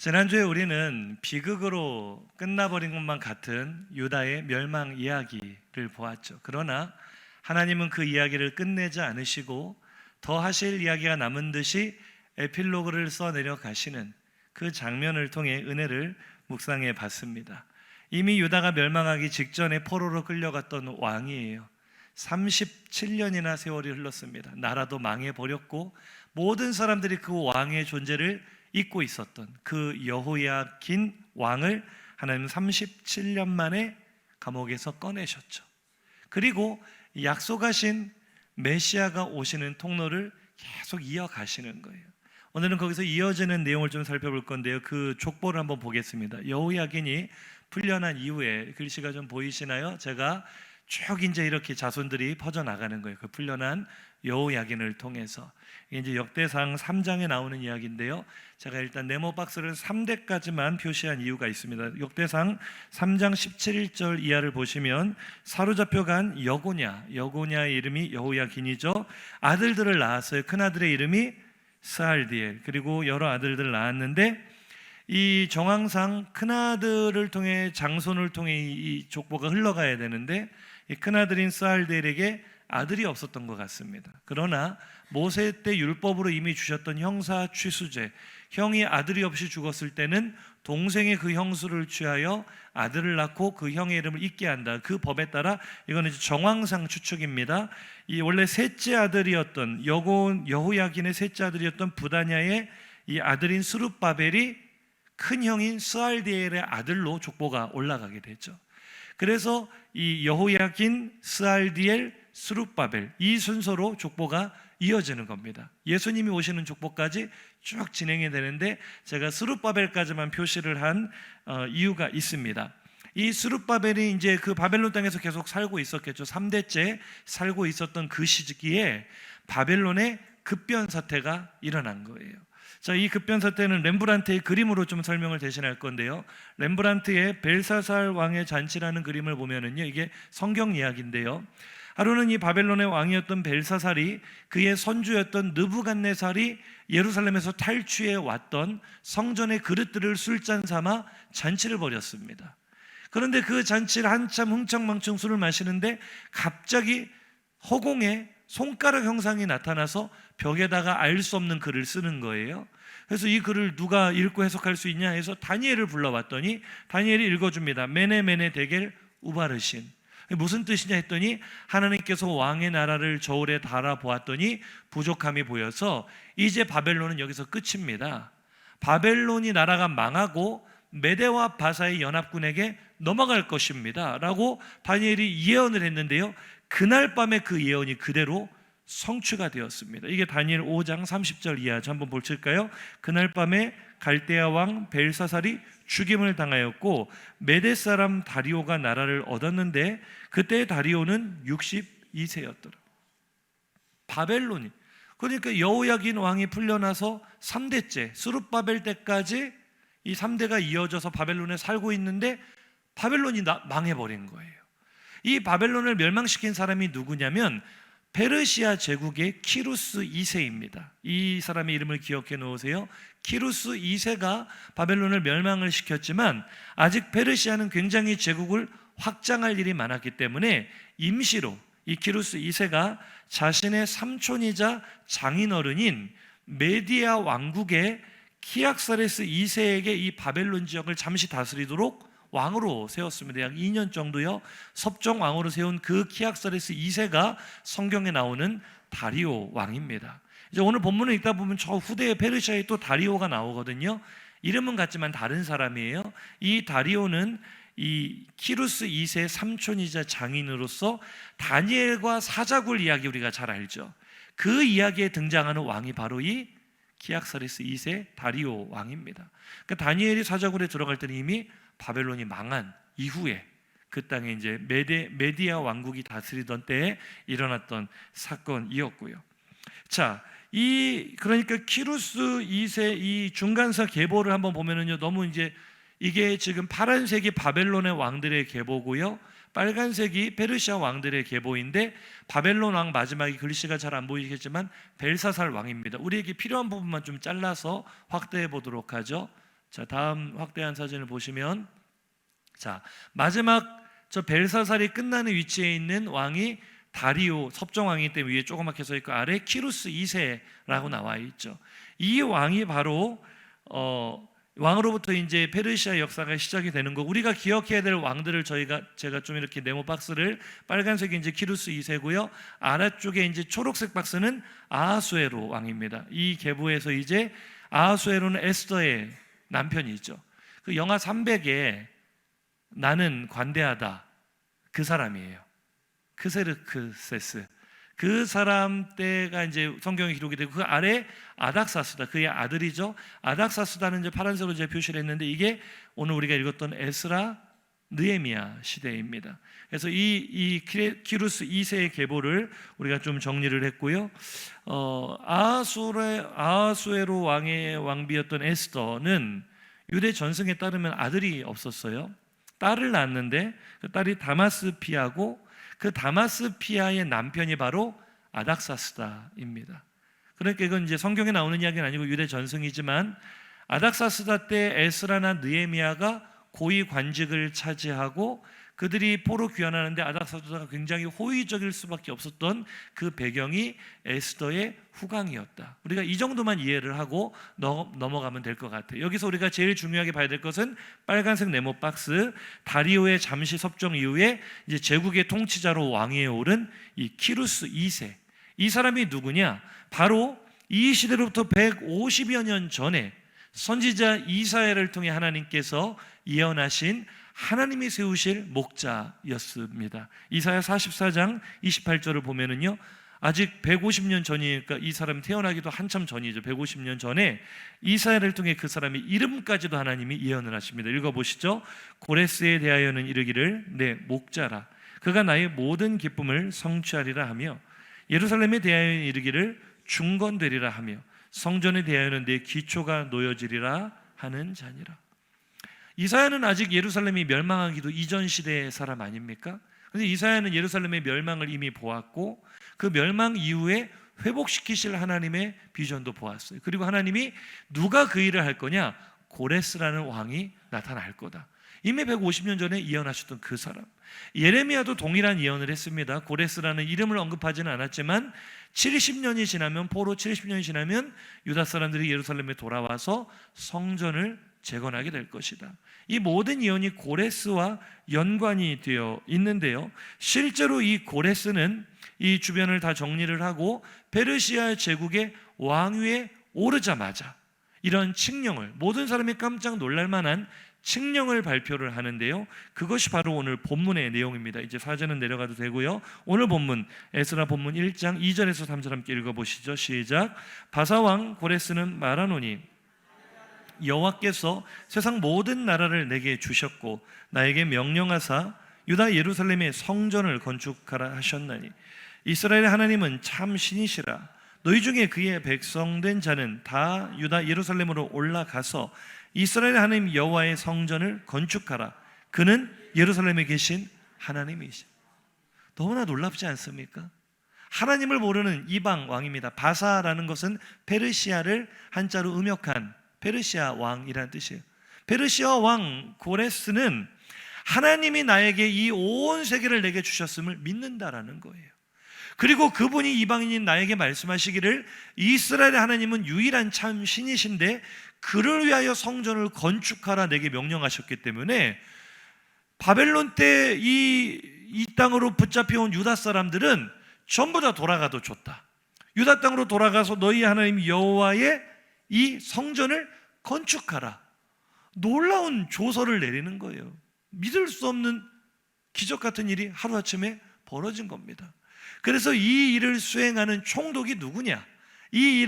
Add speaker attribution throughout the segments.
Speaker 1: 지난주에 우리는 비극으로 끝나버린 것만 같은 유다의 멸망 이야기를 보았죠. 그러나 하나님은 그 이야기를 끝내지 않으시고 더 하실 이야기가 남은 듯이 에필로그를 써내려 가시는 그 장면을 통해 은혜를 묵상해 봤습니다. 이미 유다가 멸망하기 직전에 포로로 끌려갔던 왕이에요. 37년이나 세월이 흘렀습니다. 나라도 망해버렸고 모든 사람들이 그 왕의 존재를 잊고 있었던 그 여호야긴 왕을 하나님은 37년 만에 감옥에서 꺼내셨죠. 그리고 약속하신 메시아가 오시는 통로를 계속 이어가시는 거예요. 오늘은 거기서 이어지는 내용을 좀 살펴볼 건데요. 그 족보를 한번 보겠습니다. 여호야긴이 풀려난 이후에 글씨가 좀 보이시나요? 제가 쭉 이제 이렇게 자손들이 퍼져나가는 거예요. 그 풀려난 여호야긴을 통해서. 이제 역대상 3장에 나오는 이야기인데요. 제가 일단 네모 박스를 3대까지만 표시한 이유가 있습니다. 역대상 3장 17절 이하를 보시면 사로잡혀간 여고냐의 이름이 여호야긴이죠. 아들들을 낳았어요. 큰아들의 이름이 스알디엘, 그리고 여러 아들들을 낳았는데 이 정황상 큰아들을 통해 장손을 통해 이 족보가 흘러가야 되는데 이 큰아들인 스알디엘에게 아들이 없었던 것 같습니다. 그러나 모세 때 율법으로 이미 주셨던 형사 취수제, 형이 아들이 없이 죽었을 때는 동생의 그 형수를 취하여 아들을 낳고 그 형의 이름을 잇게 한다. 그 법에 따라 이거는 정황상 추측입니다. 이 원래 셋째 아들이었던 여호야긴의 셋째 아들이었던 부다냐의 이 아들인 스룹바벨이 큰 형인 스알디엘의 아들로 족보가 올라가게 되죠. 그래서 이 여호야긴, 스알디엘, 스룹바벨 이 순서로 족보가 이어지는 겁니다. 예수님이 오시는 족보까지 쭉 진행이 되는데 제가 스룹바벨까지만 표시를 한 이유가 있습니다. 이 스룹바벨이 이제 그 바벨론 땅에서 계속 살고 있었겠죠. 3대째 살고 있었던 그 시기에 바벨론의 급변 사태가 일어난 거예요. 자, 이 급변 사태는 렘브란트의 그림으로 좀 설명을 대신할 건데요. 렘브란트의 벨사살 왕의 잔치라는 그림을 보면은요, 이게 성경 이야기인데요. 하루는 이 바벨론의 왕이었던 벨사살이 그의 선주였던 느부갓네살이 예루살렘에서 탈취해 왔던 성전의 그릇들을 술잔 삼아 잔치를 벌였습니다. 그런데 그 잔치를 한참 흥청망청 술을 마시는데 갑자기 허공에 손가락 형상이 나타나서 벽에다가 알 수 없는 글을 쓰는 거예요. 그래서 이 글을 누가 읽고 해석할 수 있냐 해서 다니엘을 불러왔더니 다니엘이 읽어줍니다. 메네 데겔 우바르신. 무슨 뜻이냐 했더니 하나님께서 왕의 나라를 저울에 달아보았더니 부족함이 보여서 이제 바벨론은 여기서 끝입니다. 바벨론이 나라가 망하고 메대와 바사의 연합군에게 넘어갈 것입니다 라고 다니엘이 예언을 했는데요, 그날 밤에 그 예언이 그대로 성취가 되었습니다. 이게 다니엘 5장 30절 이하 한번 볼까요? 그날 밤에 갈대아 왕 벨사살이 죽임을 당하였고 메대 사람 다리오가 나라를 얻었는데 그때 다리오는 62세였더라. 바벨론이, 그러니까 여호야긴 왕이 풀려나서 3대째 스룹바벨 때까지 이 3대가 이어져서 바벨론에 살고 있는데 바벨론이 망해버린 거예요. 이 바벨론을 멸망시킨 사람이 누구냐면 페르시아 제국의 키루스 2세입니다. 이 사람의 이름을 기억해 놓으세요. 키루스 2세가 바벨론을 멸망을 시켰지만 아직 페르시아는 굉장히 제국을 확장할 일이 많았기 때문에 임시로 이 키루스 2세가 자신의 삼촌이자 장인어른인 메디아 왕국의 키악사레스 2세에게 이 바벨론 지역을 잠시 다스리도록 왕으로 세웠습니다. 약 2년 정도요. 섭정 왕으로 세운 그 키악사레스 2세가 성경에 나오는 다리오 왕입니다. 이제 오늘 본문을 읽다 보면 저 후대의 페르시아에 또 다리오가 나오거든요. 이름은 같지만 다른 사람이에요. 이 다리오는 이 키루스 2세의 삼촌이자 장인으로서 다니엘과 사자굴 이야기 우리가 잘 알죠. 그 이야기에 등장하는 왕이 바로 이 키악사레스 2세 다리오 왕입니다. 그러니까 다니엘이 사자굴에 들어갈 때는 이미 바벨론이 망한 이후에 그 땅에 이제 메디아 왕국이 다스리던 때에 일어났던 사건이었고요. 자, 그러니까 키루스 2세 이 중간사 계보를 한번 보면은요, 너무 이제 이게 지금 파란색이 바벨론의 왕들의 계보고요, 빨간색이 페르시아 왕들의 계보인데 바벨론 왕 마지막에 글씨가 잘 안 보이겠지만 벨사살 왕입니다. 우리에게 필요한 부분만 좀 잘라서 확대해 보도록 하죠. 자, 다음 확대한 사진을 보시면, 자, 마지막 저 벨사살이 끝나는 위치에 있는 왕이 다리오 섭정왕이기 때문에 위에 조그맣게 써 있고 아래 키루스 2세라고 나와 있죠. 이 왕이 바로 왕으로부터 이제 페르시아 역사가 시작이 되는 거. 우리가 기억해야 될 왕들을 제가 좀 이렇게 네모 박스를, 빨간색이 이제 키루스 2세고요. 아래쪽에 이제 초록색 박스는 아하수에로 왕입니다. 이 계보에서 이제 아하수에로는 에스더의 남편이죠. 그 영하 300에 나는 관대하다, 그 사람이에요. 크세르크세스. 그 사람 때가 이제 성경에 기록이 되고, 그 아래 아닥사스다, 그의 아들이죠. 아닥사스다는 이제 파란색으로 제가 표시를 했는데, 이게 오늘 우리가 읽었던 에스라 느헤미야 시대입니다. 그래서 이 키루스 2세의 계보를 우리가 좀 정리를 했고요. 아하수에로 왕의 왕비였던 에스더는 유대 전승에 따르면 아들이 없었어요. 딸을 낳았는데 그 딸이 다마스피아고, 그 다마스피아의 남편이 바로 아닥사스다입니다. 그러니까 이건 이제 성경에 나오는 이야기는 아니고 유대 전승이지만, 아닥사스다 때 에스라나 느헤미야가 고위 관직을 차지하고 그들이 포로 귀환하는데 아닥사스다가 굉장히 호의적일 수밖에 없었던 그 배경이 에스더의 후광이었다. 우리가 이 정도만 이해를 하고 넘어가면 될 것 같아요. 여기서 우리가 제일 중요하게 봐야 될 것은 빨간색 네모 박스, 다리오의 잠시 섭정 이후에 이제 제국의 통치자로 왕위에 오른 이 키루스 2세. 이 사람이 누구냐? 바로 이 시대로부터 150여 년 전에 선지자 이사야를 통해 하나님께서 예언하신, 하나님이 세우실 목자였습니다. 이사야 44장 28절을 보면은요, 아직 150년 전이니까 이 사람이 태어나기도 한참 전이죠. 150년 전에 이사야를 통해 그 사람의 이름까지도 하나님이 예언을 하십니다. 읽어보시죠. 고레스에 대하여는 이르기를 내 목자라, 그가 나의 모든 기쁨을 성취하리라 하며, 예루살렘에 대하여는 이르기를 중건되리라 하며, 성전에 대하여는 내 기초가 놓여지리라 하는 자니라. 이사야는 아직 예루살렘이 멸망하기도 이전 시대의 사람 아닙니까? 그런데 이사야는 예루살렘의 멸망을 이미 보았고, 그 멸망 이후에 회복시키실 하나님의 비전도 보았어요. 그리고 하나님이 누가 그 일을 할 거냐? 고레스라는 왕이 나타날 거다. 이미 150년 전에 예언하셨던 그 사람. 예레미야도 동일한 예언을 했습니다. 고레스라는 이름을 언급하지는 않았지만 70년이 지나면, 포로 70년이 지나면 유다 사람들이 예루살렘에 돌아와서 성전을 재건하게 될 것이다. 이 모든 예언이 고레스와 연관이 되어 있는데요, 실제로 이 고레스는 이 주변을 다 정리를 하고 페르시아 제국의 왕위에 오르자마자 이런 칙령을, 모든 사람이 깜짝 놀랄 만한 칙령을 발표를 하는데요, 그것이 바로 오늘 본문의 내용입니다. 이제 사전은 내려가도 되고요. 오늘 본문 에스라 본문 1장 2절에서 3절 함께 읽어보시죠. 시작. 바사왕 고레스는 말하노니, 여호와께서 세상 모든 나라를 내게 주셨고 나에게 명령하사 유다 예루살렘의 성전을 건축하라 하셨나니, 이스라엘의 하나님은 참 신이시라. 너희 중에 그의 백성된 자는 다 유다 예루살렘으로 올라가서 이스라엘의 하나님 여호와의 성전을 건축하라. 그는 예루살렘에 계신 하나님이시라. 너무나 놀랍지 않습니까? 하나님을 모르는 이방 왕입니다. 바사라는 것은 페르시아를 한자로 음역한 페르시아 왕이라는 뜻이에요. 페르시아 왕 고레스는 하나님이 나에게 이 온 세계를 내게 주셨음을 믿는다라는 거예요. 그리고 그분이 이방인인 나에게 말씀하시기를, 이스라엘의 하나님은 유일한 참 신이신데 그를 위하여 성전을 건축하라 내게 명령하셨기 때문에, 바벨론 때 이 땅으로 붙잡혀온 유다 사람들은 전부 다 돌아가도 좋다. 유다 땅으로 돌아가서 너희 하나님 여호와의 이 성전을 건축하라. 놀라운 조서를 내리는 거예요. 믿을 수 없는 기적 같은 일이 하루아침에 벌어진 겁니다. 그래서 이 일을 수행하는 총독이 누구냐? 이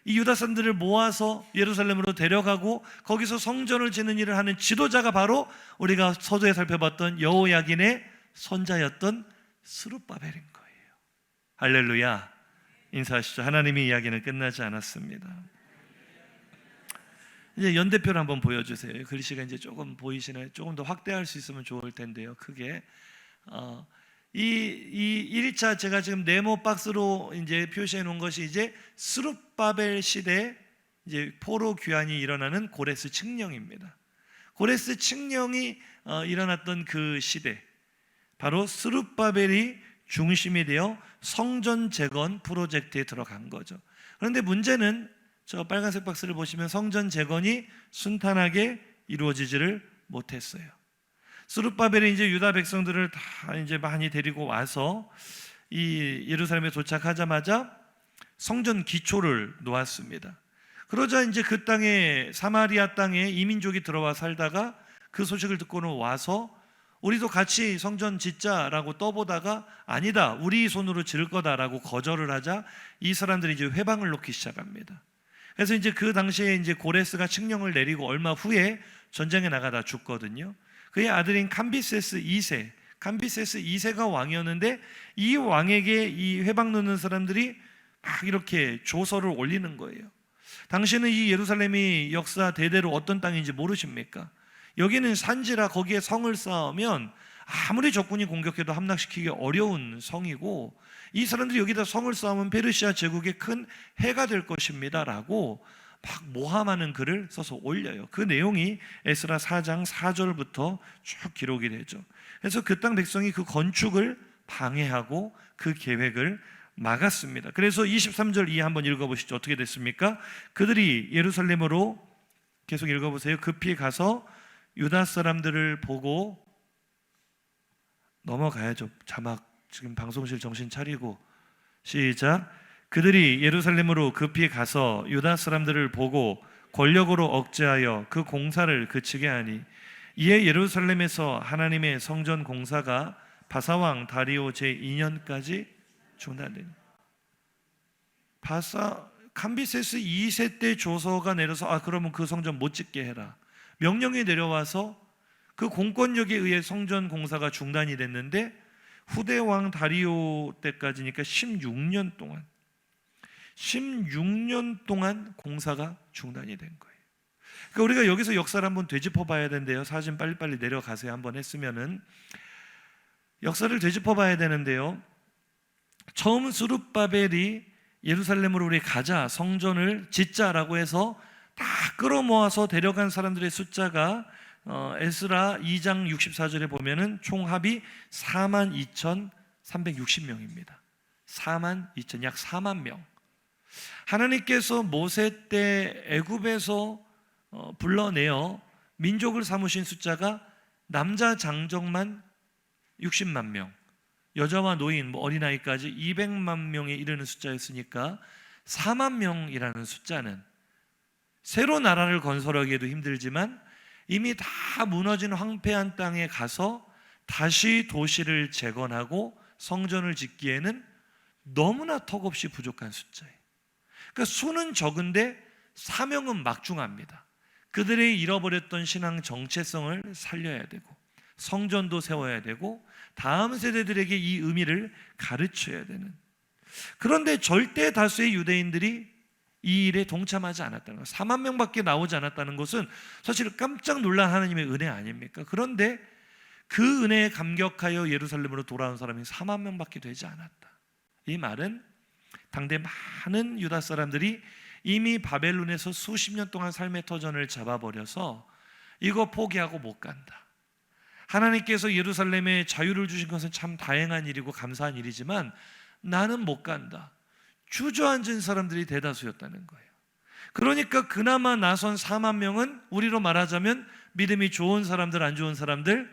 Speaker 1: 유다 사람들을 모아서 예루살렘으로 데려가고 거기서 성전을 짓는 일을 하는 지도자가 바로 우리가 서두에 살펴봤던 여호야긴의 손자였던 스룹바벨인 거예요. 할렐루야. 인사하시죠. 하나님의 이야기는 끝나지 않았습니다. 이제 연대표를 한번 보여주세요. 글씨가 이제 조금 보이시나요? 조금 더 확대할 수 있으면 좋을 텐데요. 크게. 이 1차 제가 지금 네모 박스로 이제 표시해 놓은 것이 이제 스룹바벨 시대 이제 포로 귀환이 일어나는 고레스 칙령입니다. 고레스 칙령이 일어났던 그 시대, 바로 스룹바벨이 중심이 되어 성전 재건 프로젝트에 들어간 거죠. 그런데 문제는 저 빨간색 박스를 보시면 성전 재건이 순탄하게 이루어지지를 못했어요. 스룹바벨이 이제 유다 백성들을 다 이제 많이 데리고 와서 이 예루살렘에 도착하자마자 성전 기초를 놓았습니다. 그러자 이제 그 땅에, 사마리아 땅에 이민족이 들어와 살다가 그 소식을 듣고는 와서 우리도 같이 성전 짓자라고 떠보다가 아니다, 우리 손으로 지을 거다라고 거절을 하자 이 사람들이 이제 회방을 놓기 시작합니다. 그래서 이제 그 당시에 이제 고레스가 칙령을 내리고 얼마 후에 전쟁에 나가다 죽거든요. 그의 아들인 캄비세스 2세, 캄비세스 2세가 왕이었는데 이 왕에게 이 회방 놓는 사람들이 막 이렇게 조서를 올리는 거예요. 당신은 이 예루살렘이 역사 대대로 어떤 땅인지 모르십니까? 여기는 산지라 거기에 성을 쌓으면 아무리 적군이 공격해도 함락시키기 어려운 성이고 이 사람들이 여기다 성을 쌓으면 페르시아 제국에 큰 해가 될 것입니다 라고 막 모함하는 글을 써서 올려요. 그 내용이 에스라 4장 4절부터 쭉 기록이 되죠. 그래서 그 땅 백성이 그 건축을 방해하고 그 계획을 막았습니다. 그래서 23절 이하 한번 읽어보시죠. 어떻게 됐습니까? 그들이 예루살렘으로, 계속 읽어보세요. 급히 가서 유다 사람들을 보고, 넘어가야죠. 자막 지금 방송실 정신 차리고, 시작. 그들이 예루살렘으로 급히 가서 유다 사람들을 보고 권력으로 억제하여 그 공사를 그치게 하니 이에 예루살렘에서 하나님의 성전 공사가 바사왕 다리오 제2년까지 중단되니. 캄비세스 2세 때 조서가 내려서 그러면 그 성전 못 짓게 해라, 명령이 내려와서 그 공권력에 의해 성전 공사가 중단이 됐는데 후대 왕 다리오 때까지니까 16년 동안 공사가 중단이 된 거예요. 그러니까 우리가 여기서 역사를 한번 되짚어 봐야 된대요. 사진 빨리빨리 내려가세요. 한번 했으면은 역사를 되짚어 봐야 되는데요. 처음 스룹바벨이 예루살렘으로 우리 가자, 성전을 짓자라고 해서 다 끌어모아서 데려간 사람들의 숫자가 에스라 2장 64절에 보면은 총합이 42,360명입니다. 42,000, 약 4만 명. 하나님께서 모세 때 애굽에서 불러내어 민족을 삼으신 숫자가 남자 장정만 60만 명, 여자와 노인, 어린아이까지 200만 명에 이르는 숫자였으니까 4만 명이라는 숫자는 새로 나라를 건설하기에도 힘들지만 이미 다 무너진 황폐한 땅에 가서 다시 도시를 재건하고 성전을 짓기에는 너무나 턱없이 부족한 숫자예요. 그러니까 수는 적은데 사명은 막중합니다. 그들의 잃어버렸던 신앙 정체성을 살려야 되고 성전도 세워야 되고 다음 세대들에게 이 의미를 가르쳐야 되는. 그런데 절대 다수의 유대인들이 이 일에 동참하지 않았다는 것, 4만 명밖에 나오지 않았다는 것은 사실 깜짝 놀란 하나님의 은혜 아닙니까? 그런데 그 은혜에 감격하여 예루살렘으로 돌아온 사람이 4만 명밖에 되지 않았다. 이 말은 당대 많은 유다 사람들이 이미 바벨론에서 수십 년 동안 삶의 터전을 잡아버려서 이거 포기하고 못 간다. 하나님께서 예루살렘에 자유를 주신 것은 참 다행한 일이고 감사한 일이지만 나는 못 간다. 주저앉은 사람들이 대다수였다는 거예요. 그러니까 그나마 나선 4만 명은 우리로 말하자면 믿음이 좋은 사람들, 안 좋은 사람들?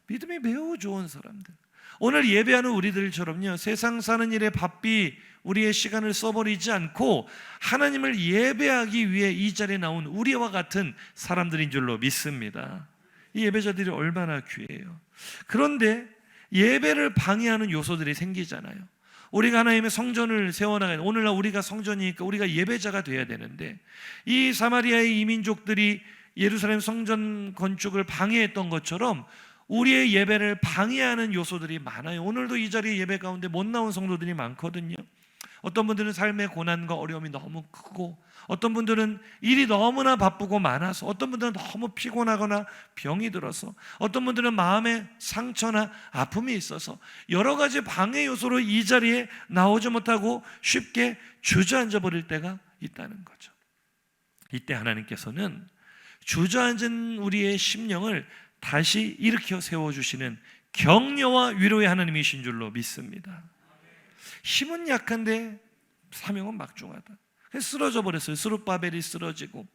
Speaker 1: 믿음이 매우 좋은 사람들. 오늘 예배하는 우리들처럼요, 세상 사는 일에 바삐 우리의 시간을 써버리지 않고 하나님을 예배하기 위해 이 자리에 나온 우리와 같은 사람들인 줄로 믿습니다. 이 예배자들이 얼마나 귀해요. 그런데 예배를 방해하는 요소들이 생기잖아요. 우리가 하나님의 성전을 세워나가야, 오늘날 우리가 성전이니까 우리가 예배자가 돼야 되는데 이 사마리아의 이민족들이 예루살렘 성전 건축을 방해했던 것처럼 우리의 예배를 방해하는 요소들이 많아요. 오늘도 이 자리에 예배 가운데 못 나온 성도들이 많거든요. 어떤 분들은 삶의 고난과 어려움이 너무 크고, 어떤 분들은 일이 너무나 바쁘고 많아서, 어떤 분들은 너무 피곤하거나 병이 들어서, 어떤 분들은 마음에 상처나 아픔이 있어서 여러 가지 방해 요소로 이 자리에 나오지 못하고 쉽게 주저앉아 버릴 때가 있다는 거죠. 이때 하나님께서는 주저앉은 우리의 심령을 다시 일으켜 세워주시는 격려와 위로의 하나님이신 줄로 믿습니다. 힘은 약한데 사명은 막중하다. 쓰러져 버렸어요. 스룹바벨이 쓰러지고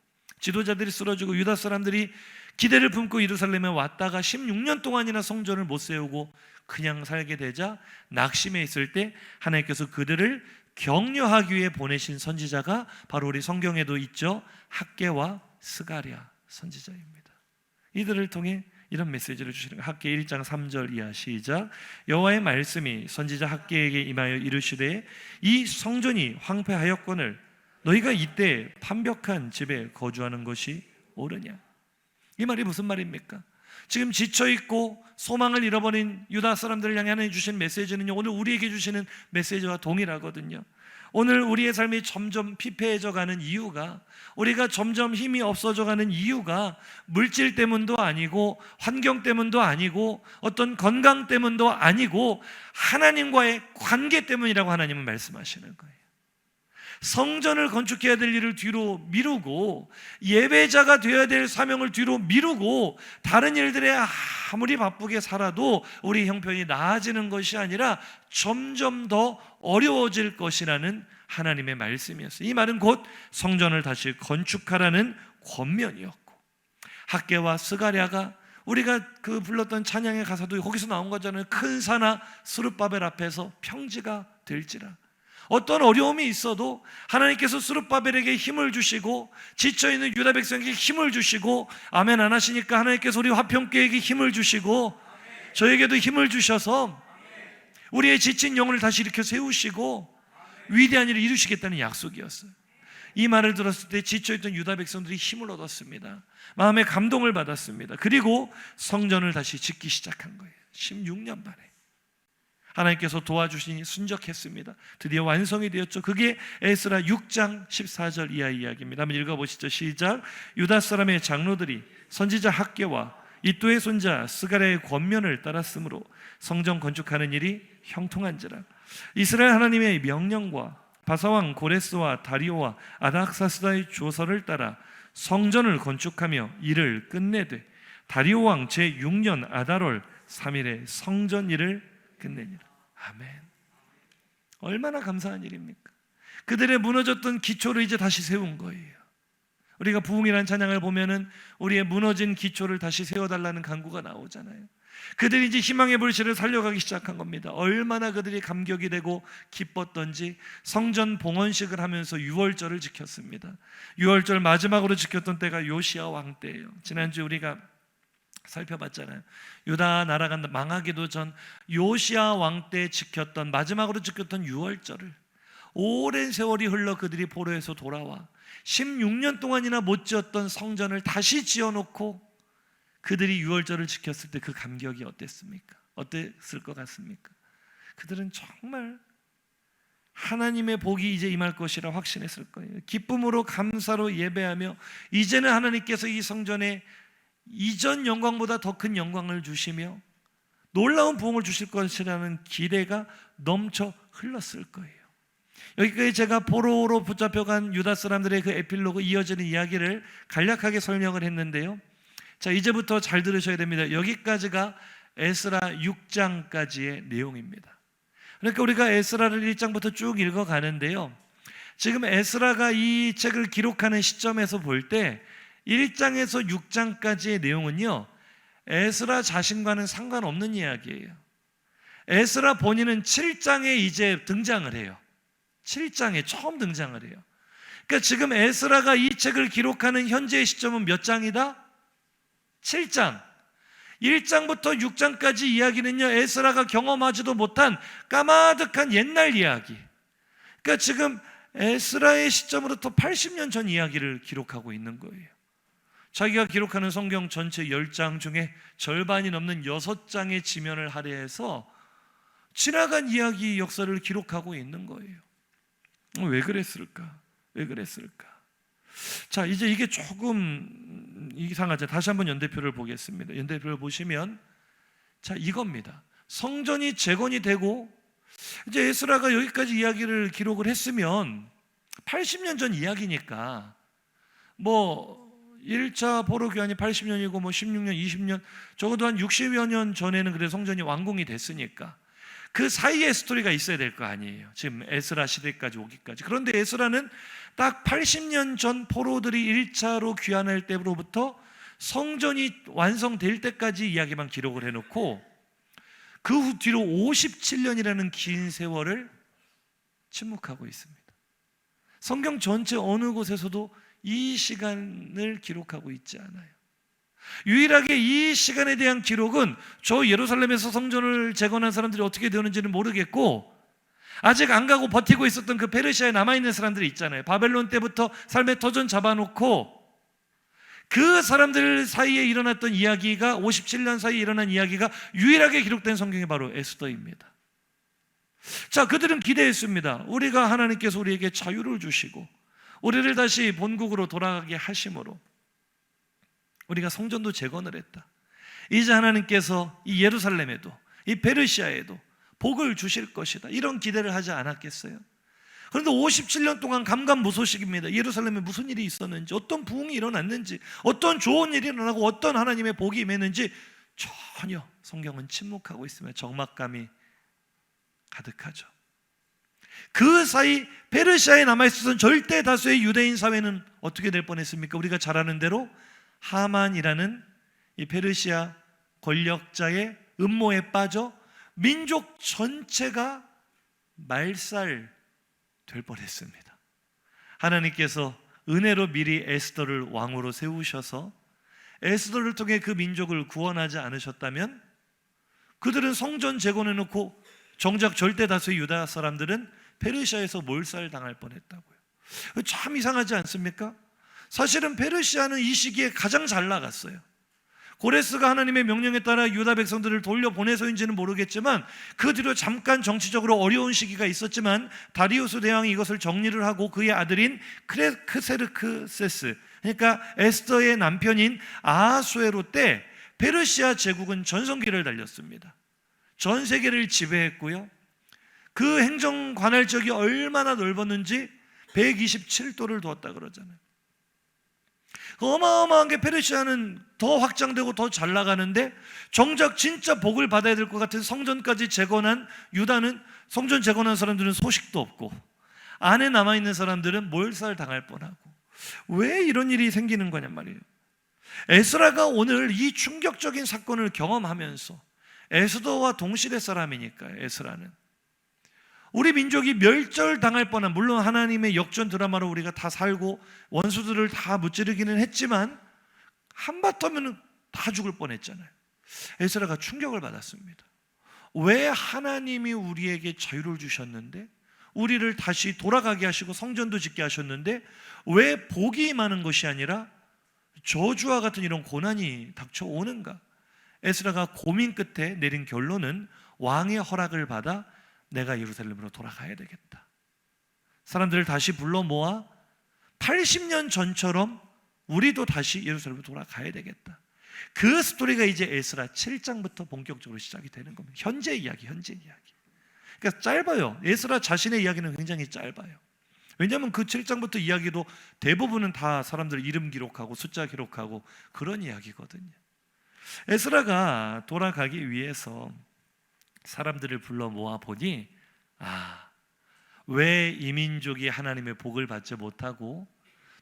Speaker 1: 지도자들이 쓰러지고 유다 사람들이 기대를 품고 예루살렘에 왔다가 16년 동안이나 성전을 못 세우고 그냥 살게 되자 낙심해 있을 때 하나님께서 그들을 격려하기 위해 보내신 선지자가 바로 우리 성경에도 있죠. 학개와 스가랴 선지자입니다. 이들을 통해 이런 메시지를 주시는 거예요. 학개 1장 3절 이하 시작. 여호와의 말씀이 선지자 학개에게 임하여 이르시되 이 성전이 황폐하였거늘 너희가 이때 판벽한 집에 거주하는 것이 옳으냐. 이 말이 무슨 말입니까? 지금 지쳐있고 소망을 잃어버린 유다 사람들을 향해 하나님 주신 메시지는요, 오늘 우리에게 주시는 메시지와 동일하거든요. 오늘 우리의 삶이 점점 피폐해져 가는 이유가, 우리가 점점 힘이 없어져 가는 이유가 물질 때문도 아니고 환경 때문도 아니고 어떤 건강 때문도 아니고 하나님과의 관계 때문이라고 하나님은 말씀하시는 거예요. 성전을 건축해야 될 일을 뒤로 미루고 예배자가 되어야 될 사명을 뒤로 미루고 다른 일들에 아무리 바쁘게 살아도 우리 형편이 나아지는 것이 아니라 점점 더 어려워질 것이라는 하나님의 말씀이었어요. 이 말은 곧 성전을 다시 건축하라는 권면이었고, 학개와 스가랴가 우리가 그 불렀던 찬양의 가사도 거기서 나온 거잖아요. 큰 산아 스룹바벨 앞에서 평지가 될지라. 어떤 어려움이 있어도 하나님께서 스룹바벨에게 힘을 주시고 지쳐있는 유다 백성에게 힘을 주시고 아멘 안 하시니까 하나님께서 우리 화평교회에게 힘을 주시고 저에게도 힘을 주셔서 우리의 지친 영혼을 다시 일으켜 세우시고 위대한 일을 이루시겠다는 약속이었어요. 이 말을 들었을 때 지쳐있던 유다 백성들이 힘을 얻었습니다. 마음의 감동을 받았습니다. 그리고 성전을 다시 짓기 시작한 거예요. 16년 만에 하나님께서 도와주시니 순적했습니다. 드디어 완성이 되었죠. 그게 에스라 6장 14절 이하 이야기입니다. 한번 읽어보시죠. 시작. 유다 사람의 장로들이 선지자 학개와 이또의 손자 스가랴의 권면을 따랐으므로 성전 건축하는 일이 형통한지라. 이스라엘 하나님의 명령과 바사왕 고레스와 다리오와 아닥사스다의 조서를 따라 성전을 건축하며 일을 끝내되 다리오 왕 제6년 아달월 3일에 성전 일을 끝내니라. 아멘. 얼마나 감사한 일입니까? 그들의 무너졌던 기초를 이제 다시 세운 거예요. 우리가 부흥이라는 찬양을 보면은 우리의 무너진 기초를 다시 세워달라는 간구가 나오잖아요. 그들이 이제 희망의 불씨를 살려가기 시작한 겁니다. 얼마나 그들이 감격이 되고 기뻤던지 성전 봉헌식을 하면서 유월절을 지켰습니다. 유월절 마지막으로 지켰던 때가 요시야 왕 때예요. 지난주 우리가 살펴봤잖아요. 유다 나라가 망하기도 전 요시야 왕 때 지켰던 마지막으로 지켰던 유월절을 오랜 세월이 흘러 그들이 포로에서 돌아와 16년 동안이나 못 지었던 성전을 다시 지어놓고 그들이 유월절을 지켰을 때 그 감격이 어땠습니까? 어땠을 것 같습니까? 그들은 정말 하나님의 복이 이제 임할 것이라 확신했을 거예요. 기쁨으로 감사로 예배하며 이제는 하나님께서 이 성전에 이전 영광보다 더 큰 영광을 주시며 놀라운 부흥을 주실 것이라는 기대가 넘쳐 흘렀을 거예요. 여기까지 제가 포로로 붙잡혀간 유다 사람들의 그 에필로그 이어지는 이야기를 간략하게 설명을 했는데요. 자, 이제부터 잘 들으셔야 됩니다. 여기까지가 에스라 6장까지의 내용입니다. 그러니까 우리가 에스라를 1장부터 쭉 읽어가는데요, 지금 에스라가 이 책을 기록하는 시점에서 볼 때 1장에서 6장까지의 내용은요, 에스라 자신과는 상관없는 이야기예요. 에스라 본인은 7장에 이제 등장을 해요. 7장에 처음 등장을 해요. 그러니까 지금 에스라가 이 책을 기록하는 현재의 시점은 몇 장이다? 7장. 1장부터 6장까지 이야기는요, 에스라가 경험하지도 못한 까마득한 옛날 이야기. 그러니까 지금 에스라의 시점으로부터 80년 전 이야기를 기록하고 있는 거예요. 자기가 기록하는 성경 전체 10장 중에 절반이 넘는 6장의 지면을 할애해서 지나간 이야기 역사를 기록하고 있는 거예요. 왜 그랬을까? 왜 그랬을까? 자, 이제 이게 조금 이상하죠. 다시 한번 연대표를 보겠습니다. 연대표를 보시면, 자, 이겁니다. 성전이 재건이 되고 이제 에스라가 여기까지 이야기를 기록을 했으면 80년 전 이야기니까 뭐 1차 포로 귀환이 80년이고 뭐 16년, 20년, 적어도 한 60여 년 전에는 그래 성전이 완공이 됐으니까 그 사이에 스토리가 있어야 될 거 아니에요. 지금 에스라 시대까지 오기까지. 그런데 에스라는 딱 80년 전 포로들이 1차로 귀환할 때로부터 성전이 완성될 때까지 이야기만 기록을 해놓고 그 후 뒤로 57년이라는 긴 세월을 침묵하고 있습니다. 성경 전체 어느 곳에서도 이 시간을 기록하고 있지 않아요. 유일하게 이 시간에 대한 기록은 저 예루살렘에서 성전을 재건한 사람들이 어떻게 되었는지는 모르겠고, 아직 안 가고 버티고 있었던 그 페르시아에 남아있는 사람들이 있잖아요. 바벨론 때부터 삶의 터전 잡아놓고 그 사람들 사이에 일어났던 이야기가, 57년 사이에 일어난 이야기가 유일하게 기록된 성경이 바로 에스더입니다. 자, 그들은 기대했습니다. 우리가 하나님께서 우리에게 자유를 주시고 우리를 다시 본국으로 돌아가게 하심으로 우리가 성전도 재건을 했다. 이제 하나님께서 이 예루살렘에도 이 페르시아에도 복을 주실 것이다. 이런 기대를 하지 않았겠어요? 그런데 57년 동안 감감무소식입니다. 예루살렘에 무슨 일이 있었는지, 어떤 부흥이 일어났는지, 어떤 좋은 일이 일어나고 어떤 하나님의 복이 임했는지 전혀 성경은 침묵하고 있으며 적막감이 가득하죠. 그 사이 페르시아에 남아있었던 절대 다수의 유대인 사회는 어떻게 될 뻔했습니까? 우리가 잘 아는 대로 하만이라는 이 페르시아 권력자의 음모에 빠져 민족 전체가 말살될 뻔했습니다. 하나님께서 은혜로 미리 에스더를 왕으로 세우셔서 에스더를 통해 그 민족을 구원하지 않으셨다면 그들은 성전 재건해놓고 정작 절대 다수의 유다 사람들은 페르시아에서 몰살당할 뻔했다고요. 참 이상하지 않습니까? 사실은 페르시아는 이 시기에 가장 잘 나갔어요. 고레스가 하나님의 명령에 따라 유다 백성들을 돌려보내서인지는 모르겠지만 그 뒤로 잠깐 정치적으로 어려운 시기가 있었지만 다리우스 대왕이 이것을 정리를 하고 그의 아들인 크세르크세스, 그러니까 에스더의 남편인 아하수에로 때 페르시아 제국은 전성기를 달렸습니다. 전 세계를 지배했고요. 그 행정 관할적이 얼마나 넓었는지 127도를 두었다 그러잖아요. 어마어마한 게 페르시아는 더 확장되고 더 잘 나가는데 정작 진짜 복을 받아야 될 것 같은 성전까지 재건한 유다는, 성전 재건한 사람들은 소식도 없고 안에 남아있는 사람들은 몰살 당할 뻔하고, 왜 이런 일이 생기는 거냔 말이에요. 에스라가 오늘 이 충격적인 사건을 경험하면서, 에스더와 동시대 사람이니까 에스라는 우리 민족이 멸절당할 뻔한, 물론 하나님의 역전 드라마로 우리가 다 살고 원수들을 다 무찌르기는 했지만 한바탕은 다 죽을 뻔했잖아요. 에스라가 충격을 받았습니다. 왜 하나님이 우리에게 자유를 주셨는데, 우리를 다시 돌아가게 하시고 성전도 짓게 하셨는데 왜 복이 많은 것이 아니라 저주와 같은 이런 고난이 닥쳐오는가? 에스라가 고민 끝에 내린 결론은 왕의 허락을 받아 내가 예루살렘으로 돌아가야 되겠다. 사람들을 다시 불러 모아 80년 전처럼 우리도 다시 예루살렘으로 돌아가야 되겠다. 그 스토리가 이제 에스라 7장부터 본격적으로 시작이 되는 겁니다. 현재 이야기. 그러니까 짧아요. 에스라 자신의 이야기는 굉장히 짧아요. 왜냐하면 그 7장부터 이야기도 대부분은 다 사람들 이름 기록하고 숫자 기록하고 그런 이야기거든요. 에스라가 돌아가기 위해서 사람들을 불러 모아 보니, 왜 이 민족이 하나님의 복을 받지 못하고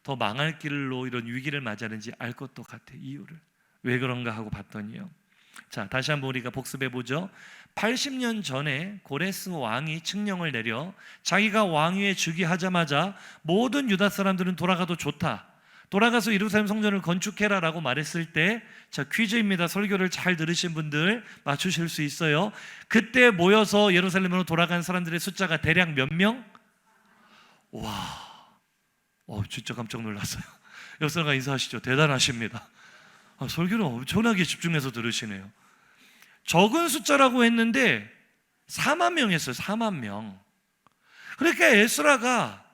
Speaker 1: 더 망할 길로 이런 위기를 맞이하는지 알 것도 같아. 이유를 왜 그런가 하고 봤더니요, 자, 다시 한번 우리가 복습해 보죠. 80년 전에 고레스 왕이 칙령을 내려 자기가 왕위에 즉위하자마자 모든 유다 사람들은 돌아가도 좋다, 돌아가서 예루살렘 성전을 건축해라 라고 말했을 때, 자, 퀴즈입니다. 설교를 잘 들으신 분들 맞추실 수 있어요. 그때 모여서 예루살렘으로 돌아간 사람들의 숫자가 대략 몇 명? 와, 진짜 깜짝 놀랐어요. 역사가 인사하시죠. 대단하십니다. 설교를 엄청나게 집중해서 들으시네요. 적은 숫자라고 했는데 4만 명이었어요. 4만 명. 그러니까 에스라가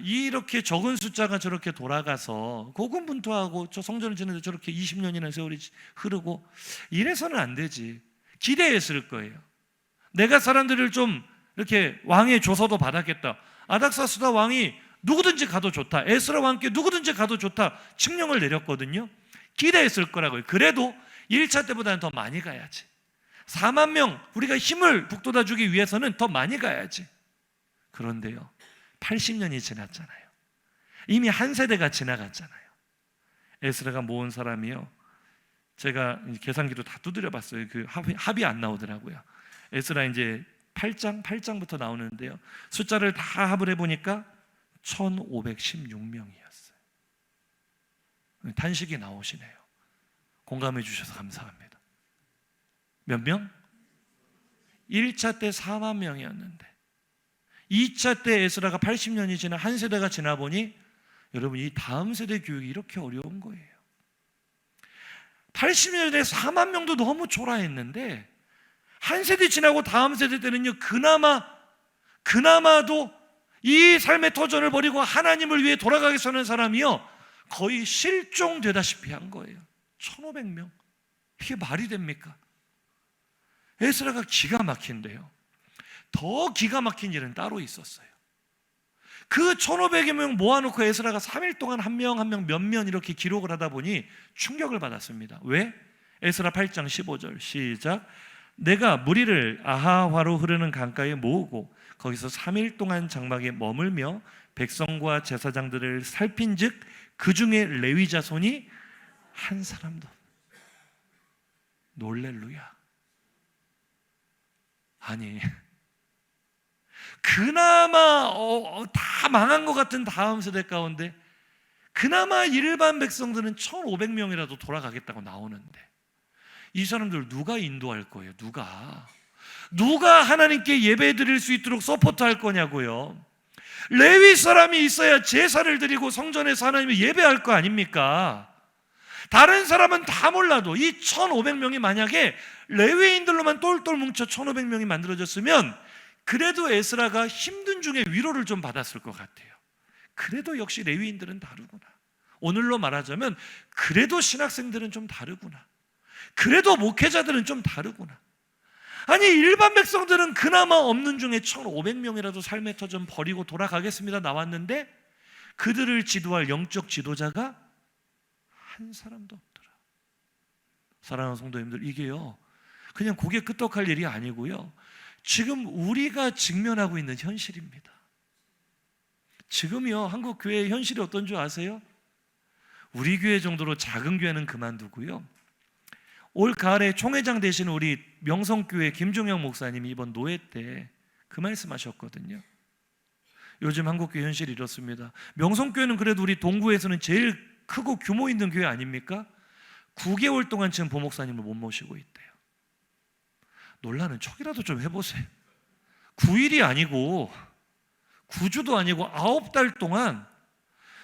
Speaker 1: 이렇게 적은 숫자가 저렇게 돌아가서 고군분투하고 저 성전을 짓는데 저렇게 20년이나 세월이 흐르고 이래서는 안 되지. 기대했을 거예요. 내가 사람들을 좀 이렇게 왕의 조서도 받았겠다. 아닥사스다 왕이 누구든지 가도 좋다, 에스라와 함께 누구든지 가도 좋다 칙령을 내렸거든요. 기대했을 거라고요. 그래도 1차 때보다는 더 많이 가야지. 4만 명 우리가 힘을 북돋아주기 위해서는 더 많이 가야지. 그런데요, 80년이 지났잖아요. 이미 한 세대가 지나갔잖아요. 에스라가 모은 사람이요, 제가 계산기로 다 두드려 봤어요. 그 합이 안 나오더라고요. 에스라 이제 8장부터 나오는데요, 숫자를 다 합을 해보니까 1516명이었어요. 탄식이 나오시네요. 공감해 주셔서 감사합니다. 몇 명? 1차 때 4만 명이었는데 2차 때 에스라가 80년이 지나 한 세대가 지나 보니 여러분, 이 다음 세대 교육이 이렇게 어려운 거예요. 80년대 4만 명도 너무 초라했는데 한 세대 지나고 다음 세대 때는요, 그나마도 이 삶의 터전을 버리고 하나님을 위해 돌아가겠다는 하는 사람이요, 거의 실종되다시피 한 거예요. 1500명. 이게 말이 됩니까? 에스라가 기가 막힌데요, 더 기가 막힌 일은 따로 있었어요. 그 1500여 명 모아놓고 에스라가 3일 동안 한 명 한 명 몇몇 이렇게 기록을 하다 보니 충격을 받았습니다. 왜? 에스라 8장 15절 시작. 내가 무리를 아하화로 흐르는 강가에 모으고 거기서 3일 동안 장막에 머물며 백성과 제사장들을 살핀즉 그 중에 레위 자손이 한 사람도. 놀렐루야. 아니, 그나마 다 망한 것 같은 다음 세대 가운데 그나마 일반 백성들은 1500명이라도 돌아가겠다고 나오는데 이 사람들 누가 인도할 거예요? 누가 하나님께 예배 드릴 수 있도록 서포트할 거냐고요. 레위 사람이 있어야 제사를 드리고 성전에서 하나님을 예배할 거 아닙니까? 다른 사람은 다 몰라도 이 1500명이 만약에 레위인들로만 똘똘 뭉쳐 1500명이 만들어졌으면 그래도 에스라가 힘든 중에 위로를 좀 받았을 것 같아요. 그래도 역시 레위인들은 다르구나. 오늘로 말하자면 그래도 신학생들은 좀 다르구나. 그래도 목회자들은 좀 다르구나. 아니, 일반 백성들은 그나마 없는 중에 1500명이라도 삶의 터전 버리고 돌아가겠습니다 나왔는데 그들을 지도할 영적 지도자가 한 사람도 없더라. 사랑하는 성도님들, 이게요 그냥 고개 끄덕할 일이 아니고요, 지금 우리가 직면하고 있는 현실입니다. 지금요 한국 교회의 현실이 어떤 줄 아세요? 우리 교회 정도로 작은 교회는 그만두고요, 올 가을에 총회장 되시는 우리 명성교회 김종영 목사님이 이번 노회 때 그 말씀하셨거든요. 요즘 한국교회 현실이 이렇습니다. 명성교회는 그래도 우리 동구에서는 제일 크고 규모 있는 교회 아닙니까? 9개월 동안 지금 보목사님을 못 모시고 있대요. 놀라는 척이라도 좀 해보세요. 9일이 아니고 9주도 아니고 9달 동안,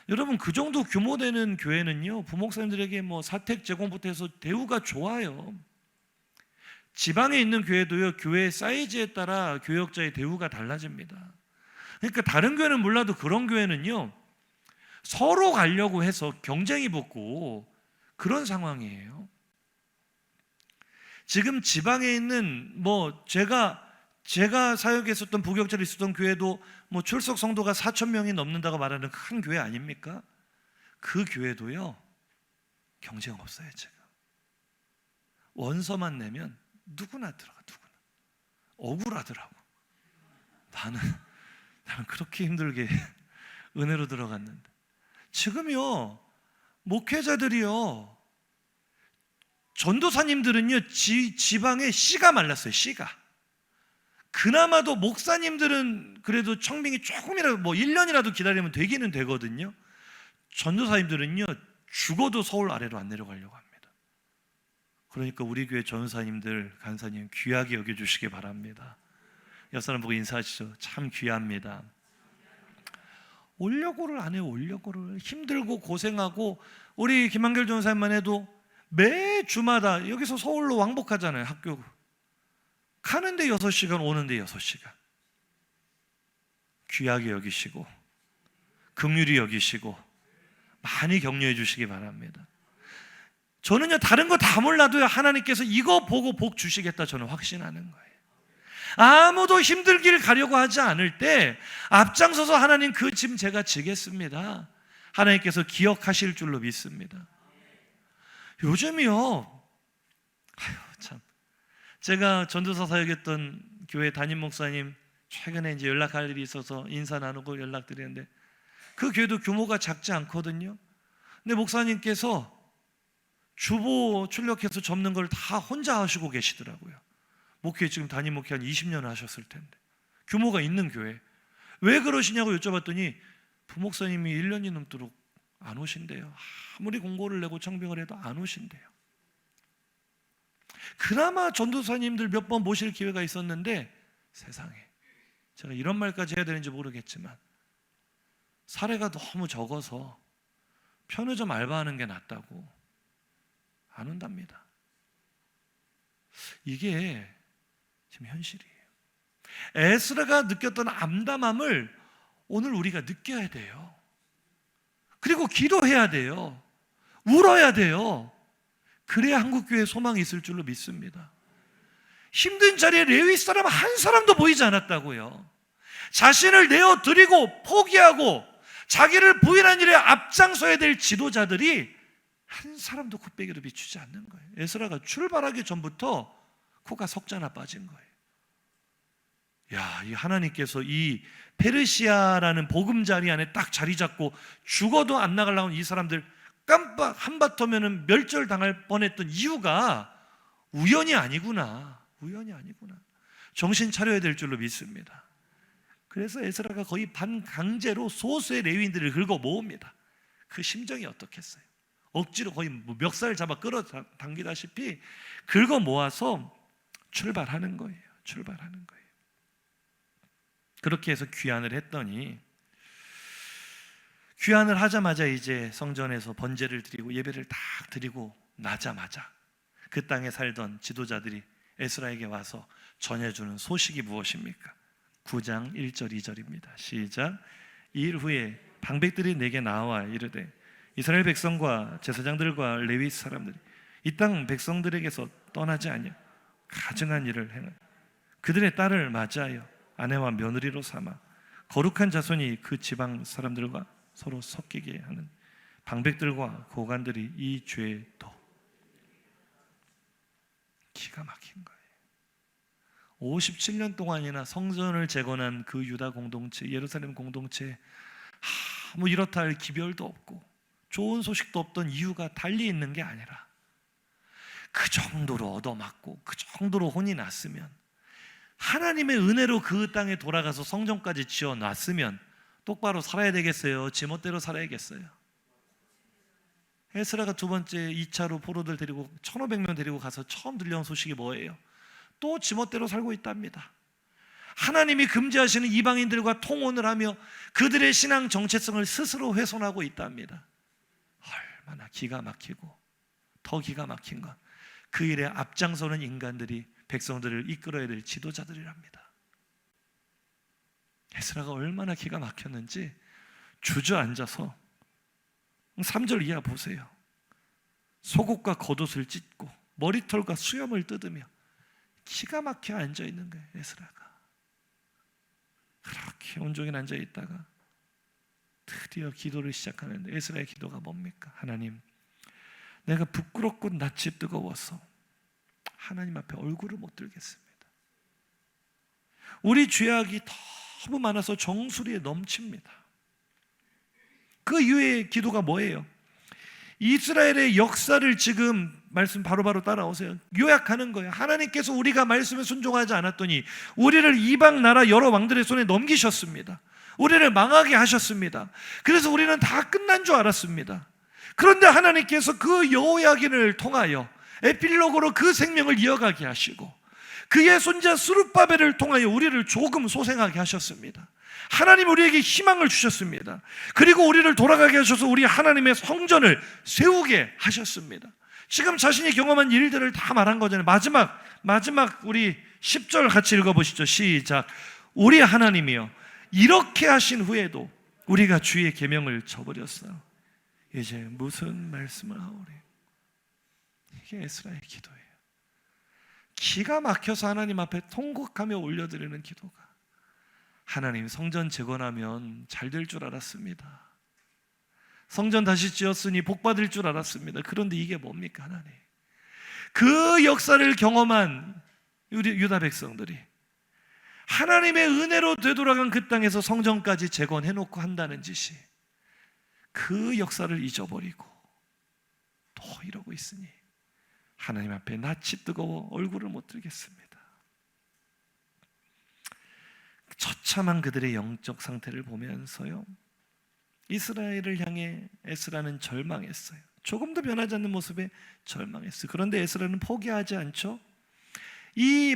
Speaker 1: 여러분 그 정도 규모 되는 교회는요 부목사님들에게 뭐 사택 제공부터 해서 대우가 좋아요. 지방에 있는 교회도요 교회 사이즈에 따라 교역자의 대우가 달라집니다. 그러니까 다른 교회는 몰라도 그런 교회는요 서로 가려고 해서 경쟁이 붙고 그런 상황이에요. 지금 지방에 있는 제가 사역했었던 부교역자로 있었던 교회도 출석 성도가 4,000명이 넘는다고 말하는 큰 교회 아닙니까? 그 교회도요 경쟁 없어요. 지금 원서만 내면 누구나 들어가. 누구나 억울하더라고. 나는 그렇게 힘들게 은혜로 들어갔는데 지금요 목회자들이요, 전도사님들은요 지방에 씨가 말랐어요. 씨가. 그나마도 목사님들은 그래도 청빙이 조금이라도 1년이라도 기다리면 되기는 되거든요. 전도사님들은요 죽어도 서울 아래로 안 내려가려고 합니다. 그러니까 우리 교회 전도사님들, 간사님 귀하게 여겨주시기 바랍니다. 옆 사람 보고 인사하시죠. 참 귀합니다. 올려고를 안 해요. 올려고를. 힘들고 고생하고, 우리 김한결 전도사님만 해도 매 주마다 여기서 서울로 왕복하잖아요. 학교 가는데 6시간, 오는데 6시간. 귀하게 여기시고 긍휼히 여기시고 많이 격려해 주시기 바랍니다. 저는요 다른 거 다 몰라도요 하나님께서 이거 보고 복 주시겠다 저는 확신하는 거예요. 아무도 힘들기를 가려고 하지 않을 때 앞장서서 하나님 그 짐 제가 지겠습니다, 하나님께서 기억하실 줄로 믿습니다. 요즘이요, 참, 제가 전도사 사역했던 교회 담임 목사님 최근에 이제 연락할 일이 있어서 인사 나누고 연락드리는데, 그 교회도 규모가 작지 않거든요. 근데 목사님께서 주보 출력해서 접는 걸 다 혼자 하시고 계시더라고요. 목회 지금 담임 목회 한 20년 하셨을 텐데, 규모가 있는 교회. 왜 그러시냐고 여쭤봤더니 부목사님이 1년이 넘도록 안 오신대요. 아무리 공고를 내고 청빙을 해도 안 오신대요. 그나마 전도사님들 몇 번 모실 기회가 있었는데, 세상에, 제가 이런 말까지 해야 되는지 모르겠지만 사례가 너무 적어서 편의점 알바하는 게 낫다고 안 온답니다. 이게 지금 현실이에요. 에스라가 느꼈던 암담함을 오늘 우리가 느껴야 돼요. 그리고 기도해야 돼요. 울어야 돼요. 그래야 한국교회에 소망이 있을 줄로 믿습니다. 힘든 자리에 레위 사람 한 사람도 보이지 않았다고요. 자신을 내어드리고 포기하고 자기를 부인한 일에 앞장서야 될 지도자들이 한 사람도 콧배기로 비추지 않는 거예요. 에스라가 출발하기 전부터 코가 석자나 빠진 거예요. 야, 이 하나님께서 이 페르시아라는 보금자리 안에 딱 자리 잡고 죽어도 안 나가려고 이 사람들 깜빡 한바터면은 멸절당할 뻔했던 이유가 우연이 아니구나. 우연이 아니구나. 정신 차려야 될 줄로 믿습니다. 그래서 에스라가 거의 반강제로 소수의 레위인들을 긁어 모읍니다. 그 심정이 어떻겠어요? 억지로 거의 멱살을 잡아 끌어당기다시피 긁어 모아서 출발하는 거예요. 출발하는 거예요. 그렇게 해서 귀환을 했더니, 귀환을 하자마자 이제 성전에서 번제를 드리고 예배를 딱 드리고 나자마자 그 땅에 살던 지도자들이 에스라에게 와서 전해주는 소식이 무엇입니까? 9장 1절 2절입니다. 시작. 이일 후에 방백들이 내게 나와 이르되 이스라엘 백성과 제사장들과 레위 사람들이 이 땅 백성들에게서 떠나지 아니하 가증한 일을 행하여 그들의 딸을 맞이하여 아내와 며느리로 삼아 거룩한 자손이 그 지방 사람들과 서로 섞이게 하는 방백들과 고관들이 이 죄도. 기가 막힌 거예요. 57년 동안이나 성전을 재건한 그 유다 공동체, 예루살렘 공동체, 뭐 이렇다 할 기별도 없고 좋은 소식도 없던 이유가 달리 있는 게 아니라, 그 정도로 얻어맞고 그 정도로 혼이 났으면, 하나님의 은혜로 그 땅에 돌아가서 성전까지 지어놨으면 똑바로 살아야 되겠어요? 지멋대로 살아야겠어요? 에스라가 두 번째 2차로 포로들 데리고 1500명 데리고 가서 처음 들려온 소식이 뭐예요? 또 지멋대로 살고 있답니다. 하나님이 금지하시는 이방인들과 통혼을 하며 그들의 신앙 정체성을 스스로 훼손하고 있답니다. 얼마나 기가 막히고, 더 기가 막힌 건 그 일에 앞장서는 인간들이 백성들을 이끌어야 될 지도자들이랍니다. 에스라가 얼마나 기가 막혔는지 주저앉아서 3절 이하 보세요. 속옷과 겉옷을 찢고 머리털과 수염을 뜯으며 기가 막혀 앉아있는 거예요. 에스라가 그렇게 온종일 앉아있다가 드디어 기도를 시작하는데, 에스라의 기도가 뭡니까? 하나님, 내가 부끄럽고 낯이 뜨거워서 하나님 앞에 얼굴을 못 들겠습니다. 우리 죄악이 너무 많아서 정수리에 넘칩니다. 그 이후의 기도가 뭐예요? 이스라엘의 역사를 지금 말씀 바로바로 따라오세요. 요약하는 거예요. 하나님께서 우리가 말씀에 순종하지 않았더니 우리를 이방 나라 여러 왕들의 손에 넘기셨습니다. 우리를 망하게 하셨습니다. 그래서 우리는 다 끝난 줄 알았습니다. 그런데 하나님께서 그 여호야긴을 통하여 에필로그로 그 생명을 이어가게 하시고 그의 손자 스룹바벨을 통하여 우리를 조금 소생하게 하셨습니다. 하나님 우리에게 희망을 주셨습니다. 그리고 우리를 돌아가게 하셔서 우리 하나님의 성전을 세우게 하셨습니다. 지금 자신이 경험한 일들을 다 말한 거잖아요. 마지막 우리 10절 같이 읽어보시죠. 시작. 우리 하나님이여, 이렇게 하신 후에도 우리가 주의 계명을 저버렸어. 이제 무슨 말씀을 하오리? 이게 에스라의 기도예요. 기가 막혀서 하나님 앞에 통곡하며 올려드리는 기도가, 하나님 성전 재건하면 잘 될 줄 알았습니다. 성전 다시 지었으니 복 받을 줄 알았습니다. 그런데 이게 뭡니까 하나님? 그 역사를 경험한 우리 유다 백성들이 하나님의 은혜로 되돌아간 그 땅에서 성전까지 재건해놓고 한다는 짓이, 그 역사를 잊어버리고 또 이러고 있으니 하나님 앞에 낯이 뜨거워 얼굴을 못 들겠습니다. 처참한 그들의 영적 상태를 보면서요, 이스라엘을 향해 에스라는 절망했어요. 조금도 변하지 않는 모습에 절망했어요. 그런데 에스라는 포기하지 않죠. 이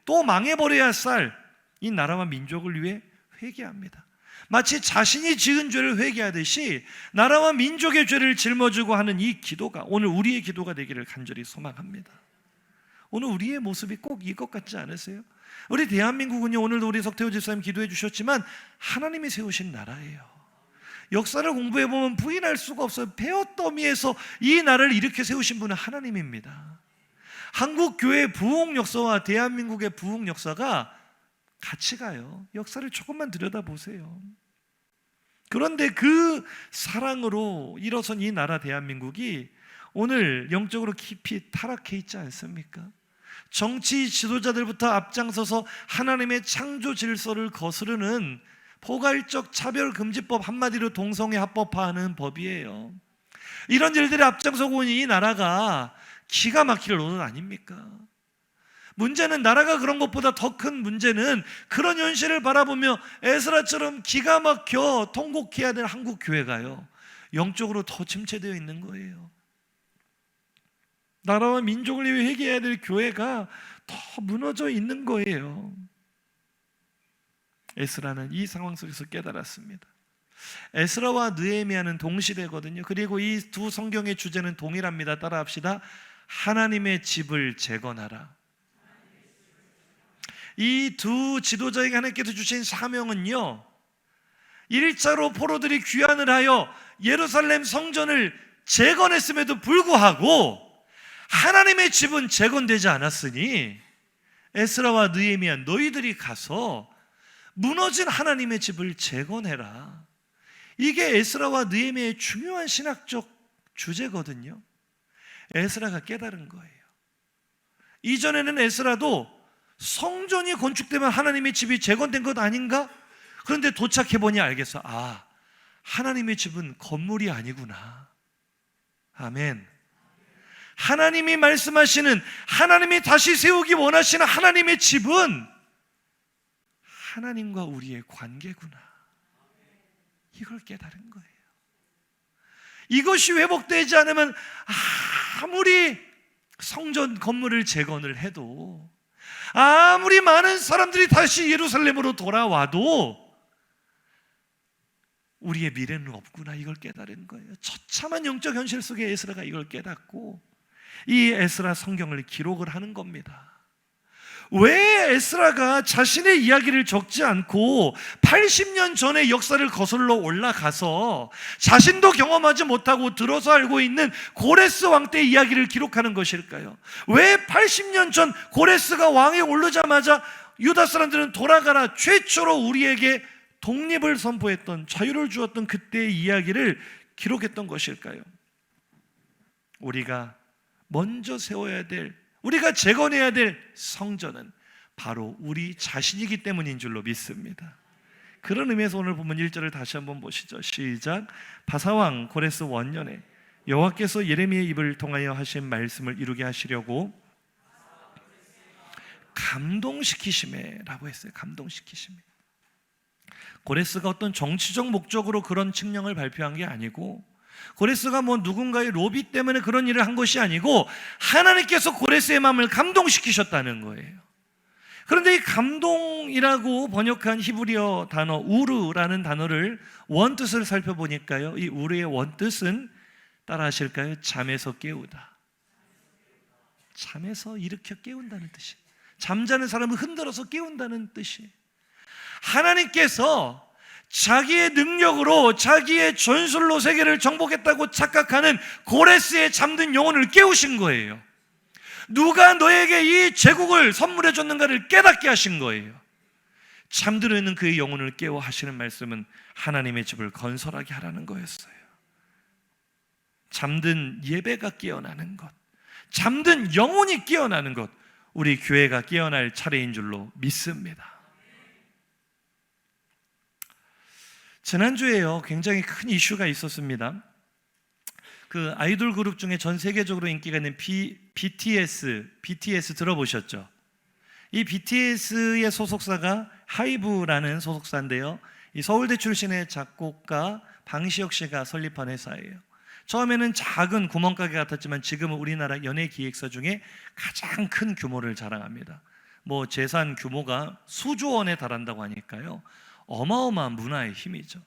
Speaker 1: 또 망해버려야 할 이 나라와 민족을 위해 회개합니다. 마치 자신이 지은 죄를 회개하듯이 나라와 민족의 죄를 짊어지고 하는 이 기도가 오늘 우리의 기도가 되기를 간절히 소망합니다. 오늘 우리의 모습이 꼭 이것 같지 않으세요? 우리 대한민국은요, 오늘도 우리 석태호 집사님 기도해 주셨지만 하나님이 세우신 나라예요. 역사를 공부해보면 부인할 수가 없어요. 폐허더미에서 이 나라를 이렇게 세우신 분은 하나님입니다. 한국 교회의 부흥 역사와 대한민국의 부흥 역사가 같이 가요. 역사를 조금만 들여다보세요. 그런데 그 사랑으로 일어선 이 나라 대한민국이 오늘 영적으로 깊이 타락해 있지 않습니까? 정치 지도자들부터 앞장서서 하나님의 창조 질서를 거스르는 포괄적 차별금지법, 한마디로 동성애 합법화하는 법이에요. 이런 일들이 앞장서고 온 이 나라가 기가 막힐 노릇 아닙니까? 문제는 나라가 그런 것보다 더 큰 문제는 그런 현실을 바라보며 에스라처럼 기가 막혀 통곡해야 될 한국 교회가요, 영적으로 더 침체되어 있는 거예요. 나라와 민족을 위해 회개해야 될 교회가 더 무너져 있는 거예요. 에스라는 이 상황 속에서 깨달았습니다. 에스라와 느헤미야는 동시대거든요. 그리고 이 두 성경의 주제는 동일합니다. 따라합시다. 하나님의 집을 재건하라. 이 두 지도자에게 하나님께서 주신 사명은요, 1차로 포로들이 귀환을 하여 예루살렘 성전을 재건했음에도 불구하고 하나님의 집은 재건되지 않았으니 에스라와 느헤미야, 너희들이 가서 무너진 하나님의 집을 재건해라. 이게 에스라와 느헤미야의 중요한 신학적 주제거든요. 에스라가 깨달은 거예요. 이전에는 에스라도 성전이 건축되면 하나님의 집이 재건된 것 아닌가? 그런데 도착해보니 알겠어. 아, 하나님의 집은 건물이 아니구나. 아멘. 하나님이 말씀하시는, 하나님이 다시 세우기 원하시는 하나님의 집은 하나님과 우리의 관계구나. 이걸 깨달은 거예요. 이것이 회복되지 않으면 아무리 성전 건물을 재건을 해도, 아무리 많은 사람들이 다시 예루살렘으로 돌아와도 우리의 미래는 없구나. 이걸 깨달은 거예요. 처참한 영적 현실 속에 에스라가 이걸 깨닫고 이 에스라 성경을 기록을 하는 겁니다. 왜 에스라가 자신의 이야기를 적지 않고 80년 전의 역사를 거슬러 올라가서 자신도 경험하지 못하고 들어서 알고 있는 고레스 왕 때의 이야기를 기록하는 것일까요? 왜 80년 전 고레스가 왕에 오르자마자 유다 사람들은 돌아가라, 최초로 우리에게 독립을 선포했던, 자유를 주었던 그때의 이야기를 기록했던 것일까요? 우리가 먼저 세워야 될, 우리가 재건해야 될 성전은 바로 우리 자신이기 때문인 줄로 믿습니다. 그런 의미에서 오늘 본문 1절을 다시 한번 보시죠. 시작. 바사왕 고레스 원년에 여호와께서 예레미야의 입을 통하여 하신 말씀을 이루게 하시려고 감동시키심에라고 했어요. 감동시키심에. 고레스가 어떤 정치적 목적으로 그런 칙령을 발표한 게 아니고, 고레스가 누군가의 로비 때문에 그런 일을 한 것이 아니고 하나님께서 고레스의 마음을 감동시키셨다는 거예요. 그런데 이 감동이라고 번역한 히브리어 단어 우르라는 단어를 원뜻을 살펴보니까요, 이 우르의 원뜻은 따라 하실까요? 잠에서 깨우다. 잠에서 일으켜 깨운다는 뜻이, 잠자는 사람을 흔들어서 깨운다는 뜻이. 하나님께서 자기의 능력으로, 자기의 전술로 세계를 정복했다고 착각하는 고레스의 잠든 영혼을 깨우신 거예요. 누가 너에게 이 제국을 선물해 줬는가를 깨닫게 하신 거예요. 잠들어 있는 그의 영혼을 깨워 하시는 말씀은 하나님의 집을 건설하게 하라는 거였어요. 잠든 예배가 깨어나는 것, 잠든 영혼이 깨어나는 것, 우리 교회가 깨어날 차례인 줄로 믿습니다. 지난주에요, 굉장히 큰 이슈가 있었습니다. 그 아이돌 그룹 중에 전 세계적으로 인기가 있는 BTS 들어보셨죠? 이 BTS의 소속사가 하이브라는 소속사인데요, 이 서울대 출신의 작곡가 방시혁 씨가 설립한 회사예요. 처음에는 작은 구멍가게 같았지만 지금은 우리나라 연예 기획사 중에 가장 큰 규모를 자랑합니다. 뭐 재산 규모가 수조 원에 달한다고 하니까요, 어마어마한 문화의 힘이죠.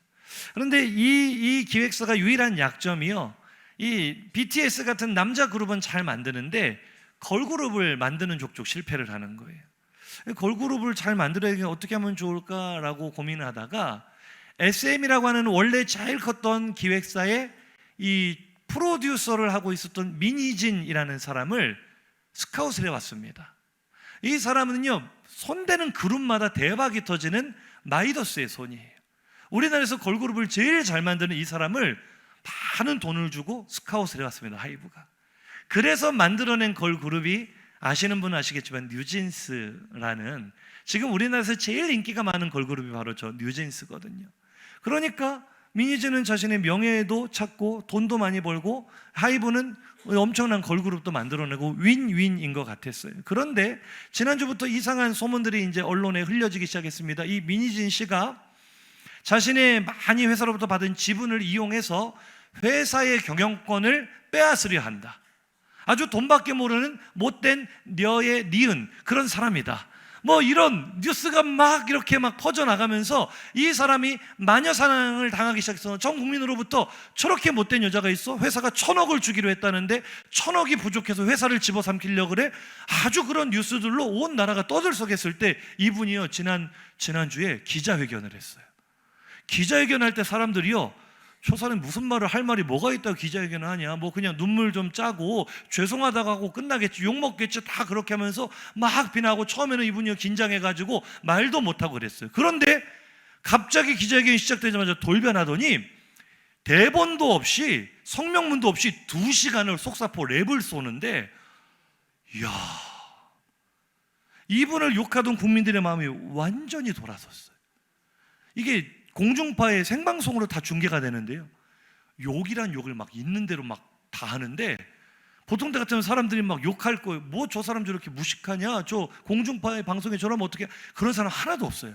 Speaker 1: 그런데 이 기획사가 유일한 약점이요, 이 BTS 같은 남자 그룹은 잘 만드는데 걸그룹을 만드는 족족 실패를 하는 거예요. 걸그룹을 잘 만들어야 어떻게 하면 좋을까라고 고민을 하다가 SM이라고 하는 원래 제일 컸던 기획사의 이 프로듀서를 하고 있었던 민희진이라는 사람을 스카웃을 해왔습니다. 이 사람은요, 손대는 그룹마다 대박이 터지는 마이더스의 손이에요. 우리나라에서 걸그룹을 제일 잘 만드는 이 사람을 많은 돈을 주고 스카웃을 해왔습니다, 하이브가. 그래서 만들어낸 걸그룹이 아시는 분은 아시겠지만 뉴진스라는, 지금 우리나라에서 제일 인기가 많은 걸그룹이 바로 저 뉴진스거든요. 그러니까 민희진은 자신의 명예도 찾고 돈도 많이 벌고, 하이브는 엄청난 걸그룹도 만들어내고 윈윈인 것 같았어요. 그런데 지난주부터 이상한 소문들이 이제 언론에 흘려지기 시작했습니다. 이 민희진 씨가 자신의 많이 회사로부터 받은 지분을 이용해서 회사의 경영권을 빼앗으려 한다. 아주 돈밖에 모르는 못된 니은 그런 사람이다. 뭐 이런 뉴스가 막 이렇게 막 퍼져나가면서 이 사람이 마녀사냥을 당하기 시작해서 전 국민으로부터 저렇게 못된 여자가 있어? 회사가 1,000억을 주기로 했다는데 1,000억이 부족해서 회사를 집어삼키려고 그래? 아주 그런 뉴스들로 온 나라가 떠들썩했을 때 이분이요, 지난주에 기자회견을 했어요. 기자회견할 때 사람들이요, 저 사람이 무슨 말을 할 말이 뭐가 있다고 기자회견을 하냐, 뭐 그냥 눈물 좀 짜고 죄송하다고 하고 끝나겠지, 욕먹겠지, 다 그렇게 하면서 막 비난하고, 처음에는 이분이 긴장해가지고 말도 못하고 그랬어요. 그런데 갑자기 기자회견이 시작되자마자 돌변하더니 대본도 없이 성명문도 없이 2시간을 속사포 랩을 쏘는데, 이야, 이분을 욕하던 국민들의 마음이 완전히 돌아섰어요. 이게 공중파의 생방송으로 다 중계가 되는데요, 욕이란 욕을 막 있는 대로 막 다 하는데, 보통 때 같으면 사람들이 막 욕할 거예요. 뭐 저 사람 저렇게 무식하냐, 저 공중파의 방송에 저러면 어떻게, 그런 사람 하나도 없어요.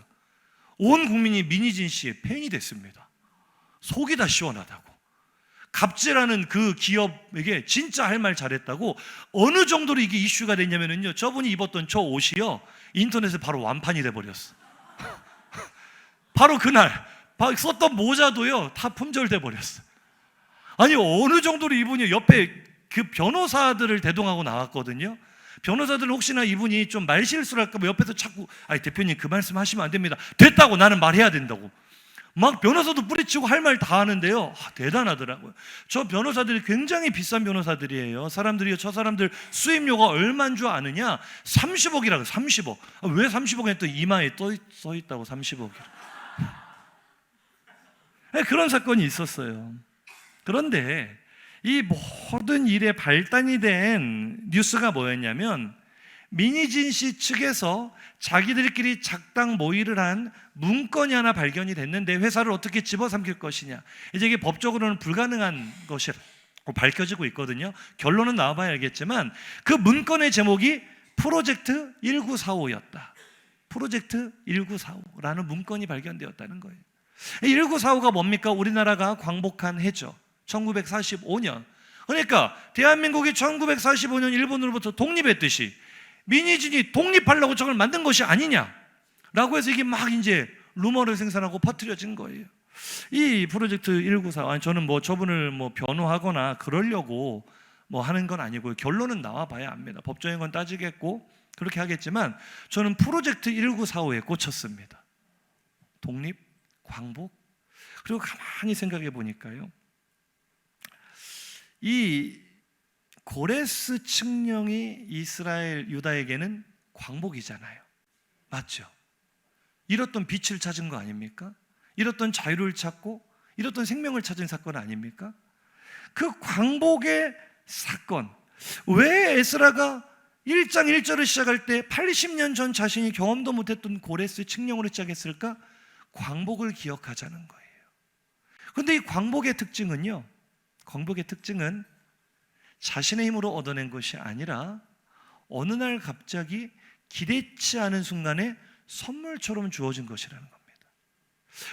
Speaker 1: 온 국민이 민희진 씨의 팬이 됐습니다. 속이 다 시원하다고, 갑질하는 그 기업에게 진짜 할 말 잘했다고. 어느 정도로 이게 이슈가 됐냐면요, 저분이 입었던 저 옷이요, 인터넷에 바로 완판이 돼버렸어. 바로 그날 썼던 모자도요, 다 품절돼 버렸어. 아니, 어느 정도로 이분이 옆에 그 변호사들을 대동하고 나왔거든요. 변호사들은 혹시나 이분이 좀 말실수를 할까 봐 옆에서 자꾸, 아니 대표님 그 말씀 하시면 안 됩니다, 됐다고, 나는 말해야 된다고 막 변호사도 뿌리치고 할 말 다 하는데요, 대단하더라고요. 저 변호사들이 굉장히 비싼 변호사들이에요. 사람들이요, 저 사람들 수임료가 얼마인 줄 아느냐, 30억이라고. 30억. 왜 30억 했더니 이마에 써 있다고, 30억이라고. 그런 사건이 있었어요. 그런데 이 모든 일에 발단이 된 뉴스가 뭐였냐면, 민희진 씨 측에서 자기들끼리 작당 모의를 한 문건이 하나 발견이 됐는데, 회사를 어떻게 집어삼킬 것이냐, 이제 이게 법적으로는 불가능한 것이라고 밝혀지고 있거든요. 결론은 나와봐야 알겠지만 그 문건의 제목이 프로젝트 1945였다. 프로젝트 1945라는 문건이 발견되었다는 거예요. 1945가 뭡니까? 우리나라가 광복한 해죠. 1945년. 그러니까 대한민국이 1945년 일본으로부터 독립했듯이 민희진이 독립하려고 저걸 만든 것이 아니냐라고 해서 이게 막 이제 루머를 생산하고 퍼뜨려진 거예요. 이 프로젝트 1945, 아니 저는 뭐 저분을 뭐 변호하거나 그러려고 뭐 하는 건 아니고요. 결론은 나와봐야 압니다. 법적인 건 따지겠고 그렇게 하겠지만 저는 프로젝트 1945에 꽂혔습니다. 독립, 광복. 그리고 가만히 생각해 보니까요, 이 고레스 칙령이 이스라엘 유다에게는 광복이잖아요. 맞죠? 잃었던 빛을 찾은 거 아닙니까? 잃었던 자유를 찾고 잃었던 생명을 찾은 사건 아닙니까? 그 광복의 사건, 왜 에스라가 1장 1절을 시작할 때 80년 전 자신이 경험도 못했던 고레스 칙령으로 시작했을까? 광복을 기억하자는 거예요. 그런데 이 광복의 특징은 자신의 힘으로 얻어낸 것이 아니라 어느 날 갑자기 기대치 않은 순간에 선물처럼 주어진 것이라는 겁니다.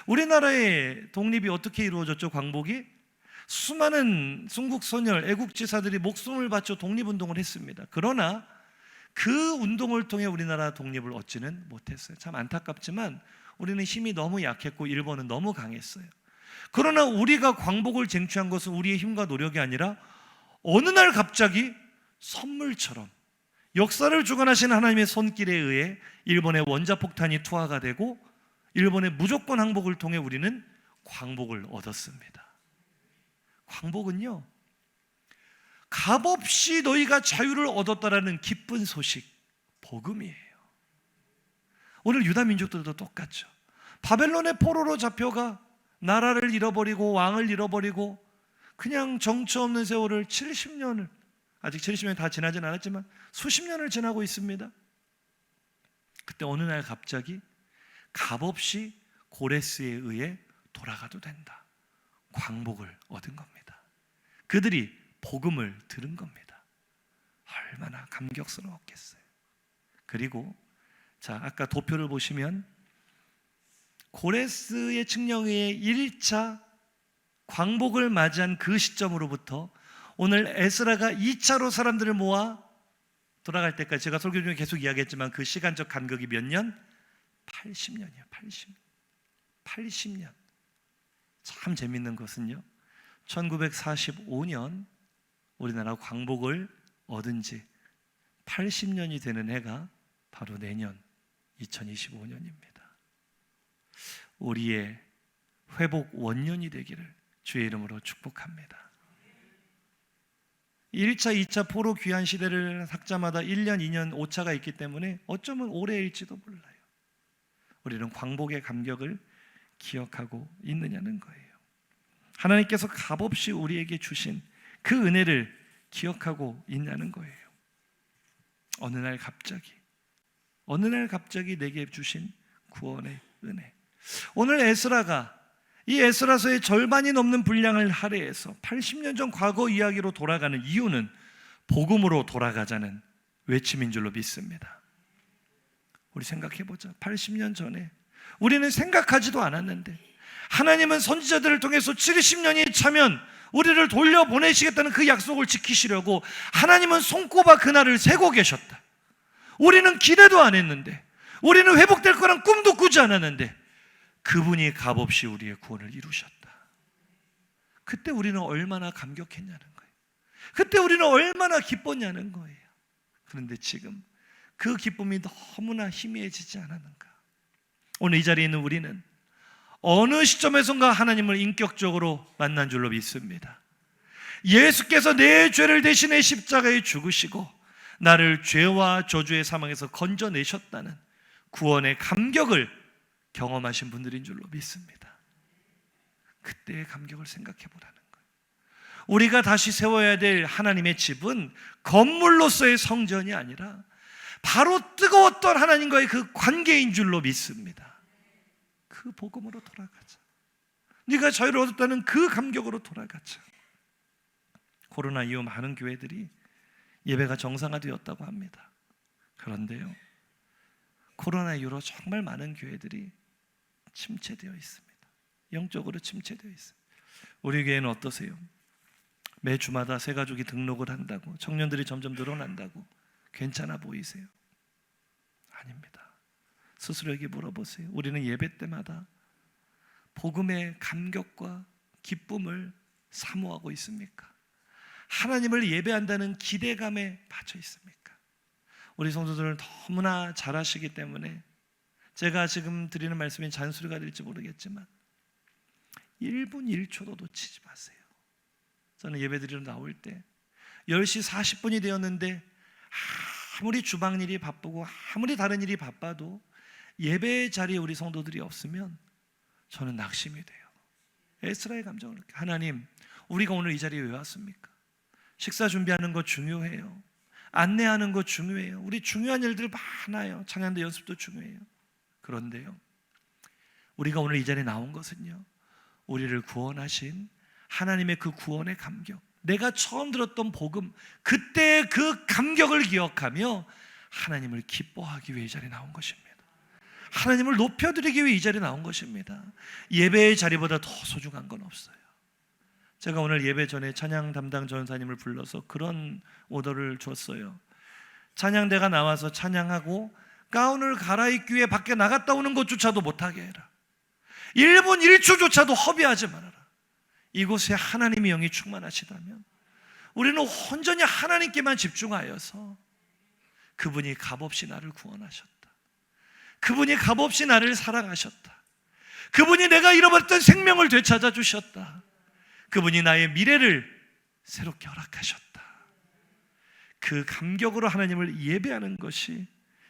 Speaker 1: 우리나라의 독립이 어떻게 이루어졌죠? 광복이 수많은 순국선열, 애국지사들이 목숨을 바쳐 독립운동을 했습니다. 그러나 그 운동을 통해 우리나라 독립을 얻지는 못했어요. 참 안타깝지만 우리는 힘이 너무 약했고 일본은 너무 강했어요. 그러나 우리가 광복을 쟁취한 것은 우리의 힘과 노력이 아니라 어느 날 갑자기 선물처럼 역사를 주관하시는 하나님의 손길에 의해 일본의 원자폭탄이 투하가 되고 일본의 무조건 항복을 통해 우리는 광복을 얻었습니다. 광복은요, 값없이 너희가 자유를 얻었다라는 기쁜 소식, 복음이에요. 오늘 유다 민족들도 똑같죠. 바벨론의 포로로 잡혀가 나라를 잃어버리고 왕을 잃어버리고 그냥 정처 없는 세월을 70년을, 아직 70년이 다 지나진 않았지만 수십 년을 지나고 있습니다. 그때 어느 날 갑자기 값없이 고레스에 의해 돌아가도 된다, 광복을 얻은 겁니다. 그들이 복음을 들은 겁니다. 얼마나 감격스러웠겠어요. 그리고 자, 아까 도표를 보시면 고레스의 칙령의 1차 광복을 맞이한 그 시점으로부터 오늘 에스라가 2차로 사람들을 모아 돌아갈 때까지, 제가 설교 중에 계속 이야기했지만 그 시간적 간격이 몇 년? 80년이요. 80년. 참 재밌는 것은요, 1945년 우리나라 광복을 얻은 지 80년이 되는 해가 바로 내년 2025년입니다. 우리의 회복 원년이 되기를 주의 이름으로 축복합니다. 1차, 2차 포로 귀환 시대를 삭자마다 1년, 2년, 5차가 있기 때문에 어쩌면 올해일지도 몰라요. 우리는 광복의 감격을 기억하고 있느냐는 거예요. 하나님께서 값없이 우리에게 주신 그 은혜를 기억하고 있냐는 거예요. 어느 날 갑자기 내게 주신 구원의 은혜. 오늘 에스라가 이 에스라서의 절반이 넘는 분량을 할애해서 80년 전 과거 이야기로 돌아가는 이유는 복음으로 돌아가자는 외침인 줄로 믿습니다. 우리 생각해보자. 80년 전에 우리는 생각하지도 않았는데 하나님은 선지자들을 통해서 70년이 차면 우리를 돌려보내시겠다는 그 약속을 지키시려고 하나님은 손꼽아 그날을 세고 계셨다. 우리는 기대도 안 했는데, 우리는 회복될 거란 꿈도 꾸지 않았는데 그분이 값없이 우리의 구원을 이루셨다. 그때 우리는 얼마나 감격했냐는 거예요. 그때 우리는 얼마나 기뻤냐는 거예요. 그런데 지금 그 기쁨이 너무나 희미해지지 않았는가? 오늘 이 자리에 있는 우리는 어느 시점에선가 하나님을 인격적으로 만난 줄로 믿습니다. 예수께서 내 죄를 대신해 십자가에 죽으시고 나를 죄와 저주의 사망에서 건져내셨다는 구원의 감격을 경험하신 분들인 줄로 믿습니다. 그때의 감격을 생각해 보라는 거예요. 우리가 다시 세워야 될 하나님의 집은 건물로서의 성전이 아니라 바로 뜨거웠던 하나님과의 그 관계인 줄로 믿습니다. 그 복음으로 돌아가자. 네가 자유를 얻었다는 그 감격으로 돌아가자. 코로나 이후 많은 교회들이 예배가 정상화되었다고 합니다. 그런데요, 코로나 이후로 정말 많은 교회들이 침체되어 있습니다. 영적으로 침체되어 있습니다. 우리 교회는 어떠세요? 매 주마다 새 가족이 등록을 한다고, 청년들이 점점 늘어난다고 괜찮아 보이세요? 아닙니다. 스스로에게 물어보세요. 우리는 예배 때마다 복음의 감격과 기쁨을 사모하고 있습니까? 하나님을 예배한다는 기대감에 빠져 있습니까? 우리 성도들은 너무나 잘하시기 때문에 제가 지금 드리는 말씀이 잔소리가 될지 모르겠지만 1분 1초도 놓치지 마세요. 저는 예배 드리러 나올 때 10시 40분이 되었는데 아무리 주방 일이 바쁘고 아무리 다른 일이 바빠도 예배의 자리에 우리 성도들이 없으면 저는 낙심이 돼요. 에스라의 감정을 느껴요. 하나님, 우리가 오늘 이 자리에 왜 왔습니까? 식사 준비하는 거 중요해요. 안내하는 거 중요해요. 우리 중요한 일들 많아요. 찬양도 연습도 중요해요. 그런데요, 우리가 오늘 이 자리에 나온 것은요, 우리를 구원하신 하나님의 그 구원의 감격, 내가 처음 들었던 복음, 그때의 그 감격을 기억하며 하나님을 기뻐하기 위해 이 자리에 나온 것입니다. 하나님을 높여드리기 위해 이 자리에 나온 것입니다. 예배의 자리보다 더 소중한 건 없어요. 제가 오늘 예배 전에 찬양 담당 전사님을 불러서 그런 오더를 줬어요. 찬양대가 나와서 찬양하고 가운을 갈아입기 위해 밖에 나갔다 오는 것조차도 못하게 해라. 1분 1초조차도 허비하지 말아라. 이곳에 하나님의 영이 충만하시다면 우리는 온전히 하나님께만 집중하여서 그분이 값없이 나를 구원하셨다, 그분이 값없이 나를 사랑하셨다, 그분이 내가 잃어버렸던 생명을 되찾아 주셨다, 그분이 나의 미래를 새롭게 허락하셨다, 그 감격으로 하나님을 예배하는 것이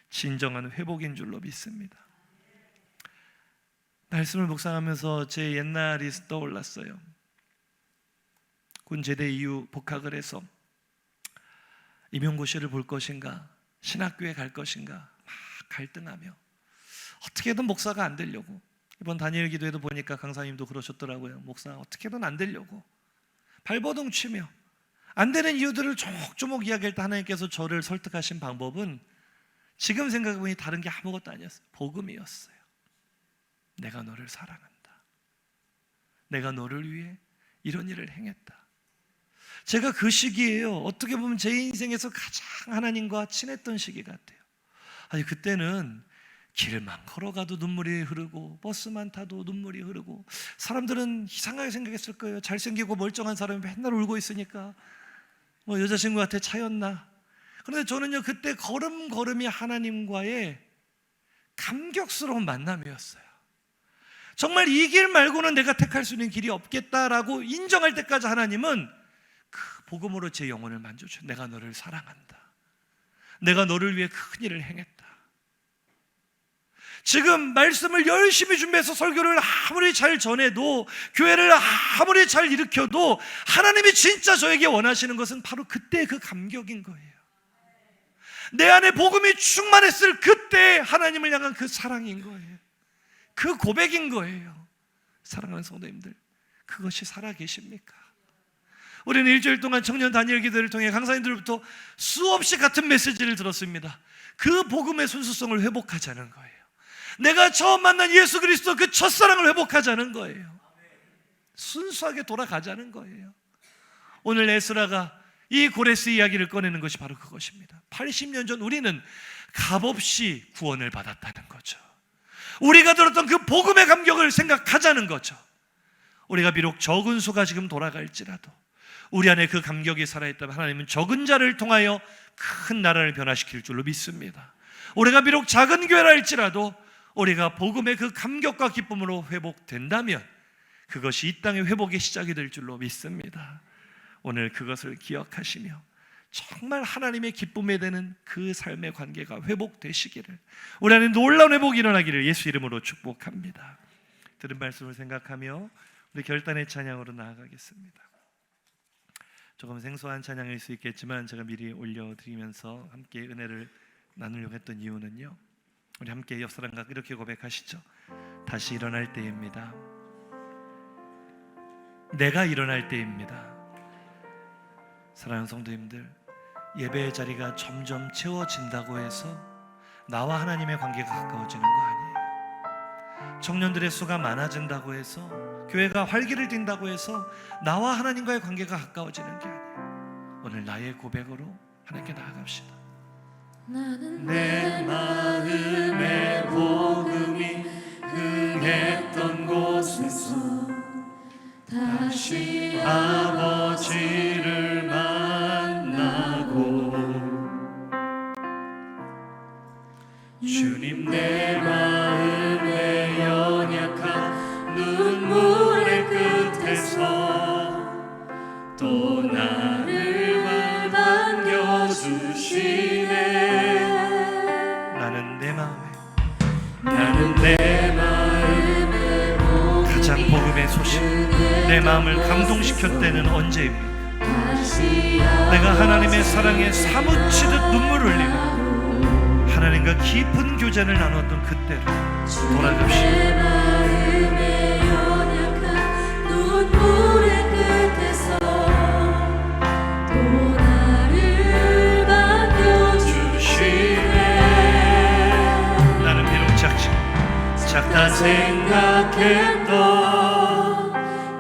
Speaker 1: 진정한 회복인 줄로 믿습니다. 말씀을 묵상하면서 제 옛날이 떠올랐어요. 군 제대 이후 복학을 해서 임용고시를 볼 것인가, 신학교에 갈 것인가 막 갈등하며 어떻게든 목사가 안 되려고, 이번 다니엘 기도회도 보니까 강사님도 그러셨더라고요. 목사 어떻게든 안 되려고 발버둥 치며 안 되는 이유들을 조목조목 이야기할 때 하나님께서 저를 설득하신 방법은 지금 생각해보니 다른 게 아무것도 아니었어요. 복음이었어요. 내가 너를 사랑한다, 내가 너를 위해 이런 일을 행했다. 제가 그 시기에요, 어떻게 보면 제 인생에서 가장 하나님과 친했던 시기 같아요. 아니, 그때는 길만 걸어가도 눈물이 흐르고 버스만 타도 눈물이 흐르고, 사람들은 이상하게 생각했을 거예요. 잘생기고 멀쩡한 사람이 맨날 울고 있으니까 뭐 여자친구한테 차였나. 그런데 저는요, 그때 걸음걸음이 하나님과의 감격스러운 만남이었어요. 정말 이 길 말고는 내가 택할 수 있는 길이 없겠다라고 인정할 때까지 하나님은 그 복음으로 제 영혼을 만져주셔. 내가 너를 사랑한다, 내가 너를 위해 큰 일을 행했다. 지금 말씀을 열심히 준비해서 설교를 아무리 잘 전해도, 교회를 아무리 잘 일으켜도 하나님이 진짜 저에게 원하시는 것은 바로 그때의 그 감격인 거예요. 내 안에 복음이 충만했을 그때 하나님을 향한 그 사랑인 거예요. 그 고백인 거예요. 사랑하는 성도님들, 그것이 살아계십니까? 우리는 일주일 동안 청년 다니엘 기도를 통해 강사님들로부터 수없이 같은 메시지를 들었습니다. 그 복음의 순수성을 회복하자는 거예요. 내가 처음 만난 예수 그리스도 그 첫사랑을 회복하자는 거예요. 순수하게 돌아가자는 거예요. 오늘 에스라가 이 고레스 이야기를 꺼내는 것이 바로 그것입니다. 80년 전 우리는 값없이 구원을 받았다는 거죠. 우리가 들었던 그 복음의 감격을 생각하자는 거죠. 우리가 비록 적은 수가 지금 돌아갈지라도 우리 안에 그 감격이 살아있다면 하나님은 적은 자를 통하여 큰 나라를 변화시킬 줄로 믿습니다. 우리가 비록 작은 교회라 할지라도 우리가 복음의 그 감격과 기쁨으로 회복된다면 그것이 이 땅의 회복의 시작이 될 줄로 믿습니다. 오늘 그것을 기억하시며 정말 하나님의 기쁨에 대는 그 삶의 관계가 회복되시기를, 우리 안에 놀라운 회복이 일어나기를 예수 이름으로 축복합니다. 들은 말씀을 생각하며 우리 결단의 찬양으로 나아가겠습니다. 조금 생소한 찬양일 수 있겠지만 제가 미리 올려드리면서 함께 은혜를 나누려고 했던 이유는요, 우리 함께 옆 사람과 이렇게 고백하시죠. 다시 일어날 때입니다. 내가 일어날 때입니다. 사랑하는 성도님들, 예배의 자리가 점점 채워진다고 해서 나와 하나님의 관계가 가까워지는 거 아니에요. 청년들의 수가 많아진다고 해서, 교회가 활기를 띈다고 해서 나와 하나님과의 관계가 가까워지는 게 아니에요. 오늘 나의 고백으로 하나님께 나아갑시다.
Speaker 2: 내 마음에 복음이 흥했던 곳에서 다시 아버지를 만나고, 주님 내 마음에 연약한 눈물의 끝에서 또 나를
Speaker 1: 내 마음을 감동시켰을 때는 언제입니까? 내가 하나님의 사랑에 사무치듯 눈물을 흘리고 하나님과 깊은 교제를 나눴던 그때로 돌아갑시다. 나는 비록 작다
Speaker 2: 생각했던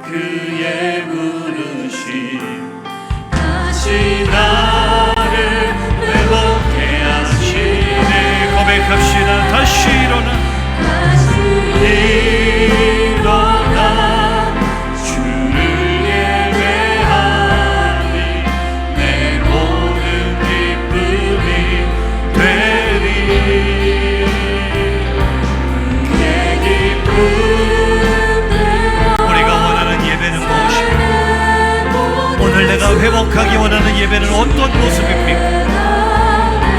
Speaker 2: 그의 부르심 다시 나를 회복해 하시네.
Speaker 1: 고백합시다. 다시
Speaker 2: 일어나 주를 예배하니 내 모든 기쁨이 되리. 그의 기쁨
Speaker 1: 우리가 원하는 예배는 무엇입니까? 오늘 내가 회복하기 원하는 예배는 어떤 모습입니까?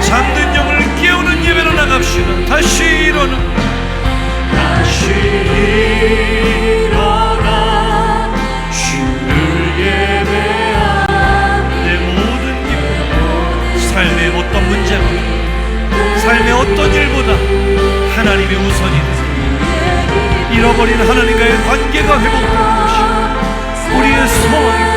Speaker 1: 잠든 영을 깨우는 예배로 나갑시다. 다시 일어나
Speaker 2: 주를 예배하니
Speaker 1: 내 모든 기쁨, 삶의 어떤 문제보다, 삶의 어떤 일보다 하나님이 우선이 되고 잃어버린 하나님과의 관계가 회복되는 것이 우리의 소원입니다.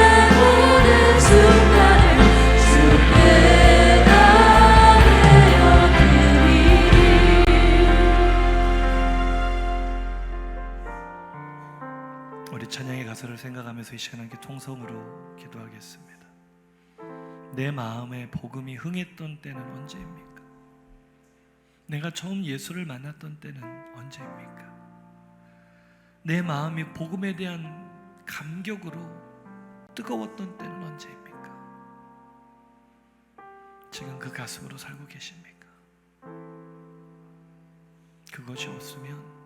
Speaker 1: 우리 찬양의 가사를 생각하면서 이 시간 함께 통성으로 기도하겠습니다. 내 마음에 복음이 흥했던 때는 언제입니까? 내가 처음 예수를 만났던 때는 언제입니까? 내 마음이 복음에 대한 감격으로 뜨거웠던 때는 언제입니까? 지금 그 가슴으로 살고 계십니까? 그것이 없으면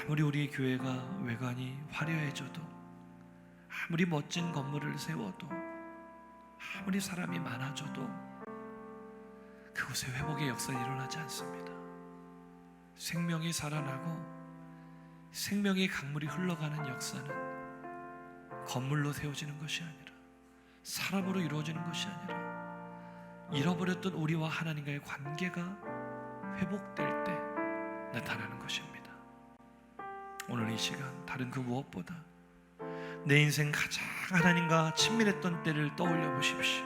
Speaker 1: 아무리 우리 교회가 외관이 화려해져도, 아무리 멋진 건물을 세워도, 아무리 사람이 많아져도 그곳에 회복의 역사는 일어나지 않습니다. 생명이 살아나고 생명의 강물이 흘러가는 역사는 건물로 세워지는 것이 아니라, 사람으로 이루어지는 것이 아니라, 잃어버렸던 우리와 하나님과의 관계가 회복될 때 나타나는 것입니다. 오늘 이 시간 다른 그 무엇보다 내 인생 가장 하나님과 친밀했던 때를 떠올려 보십시오.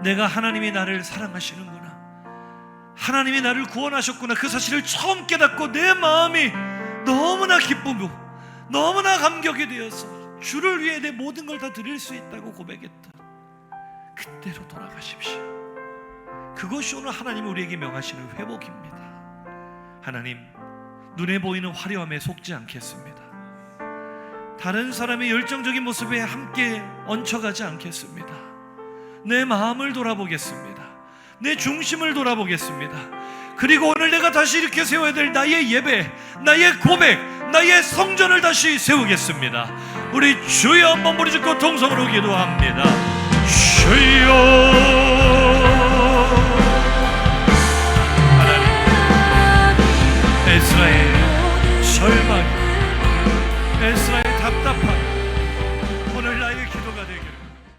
Speaker 1: 내가 하나님이 나를 사랑하시는구나, 하나님이 나를 구원하셨구나, 그 사실을 처음 깨닫고 내 마음이 너무나 기쁘고 너무나 감격이 되어서 주를 위해 내 모든 걸 다 드릴 수 있다고 고백했던 그때로 돌아가십시오. 그것이 오늘 하나님이 우리에게 명하시는 회복입니다. 하나님, 눈에 보이는 화려함에 속지 않겠습니다. 다른 사람의 열정적인 모습에 함께 얹혀가지 않겠습니다. 내 마음을 돌아보겠습니다. 내 중심을 돌아보겠습니다. 그리고 오늘 내가 다시 이렇게 세워야 될 나의 예배, 나의 고백, 나의 성전을 다시 세우겠습니다. 우리 주여 한번 부르짖고 통성으로 기도합니다. 주여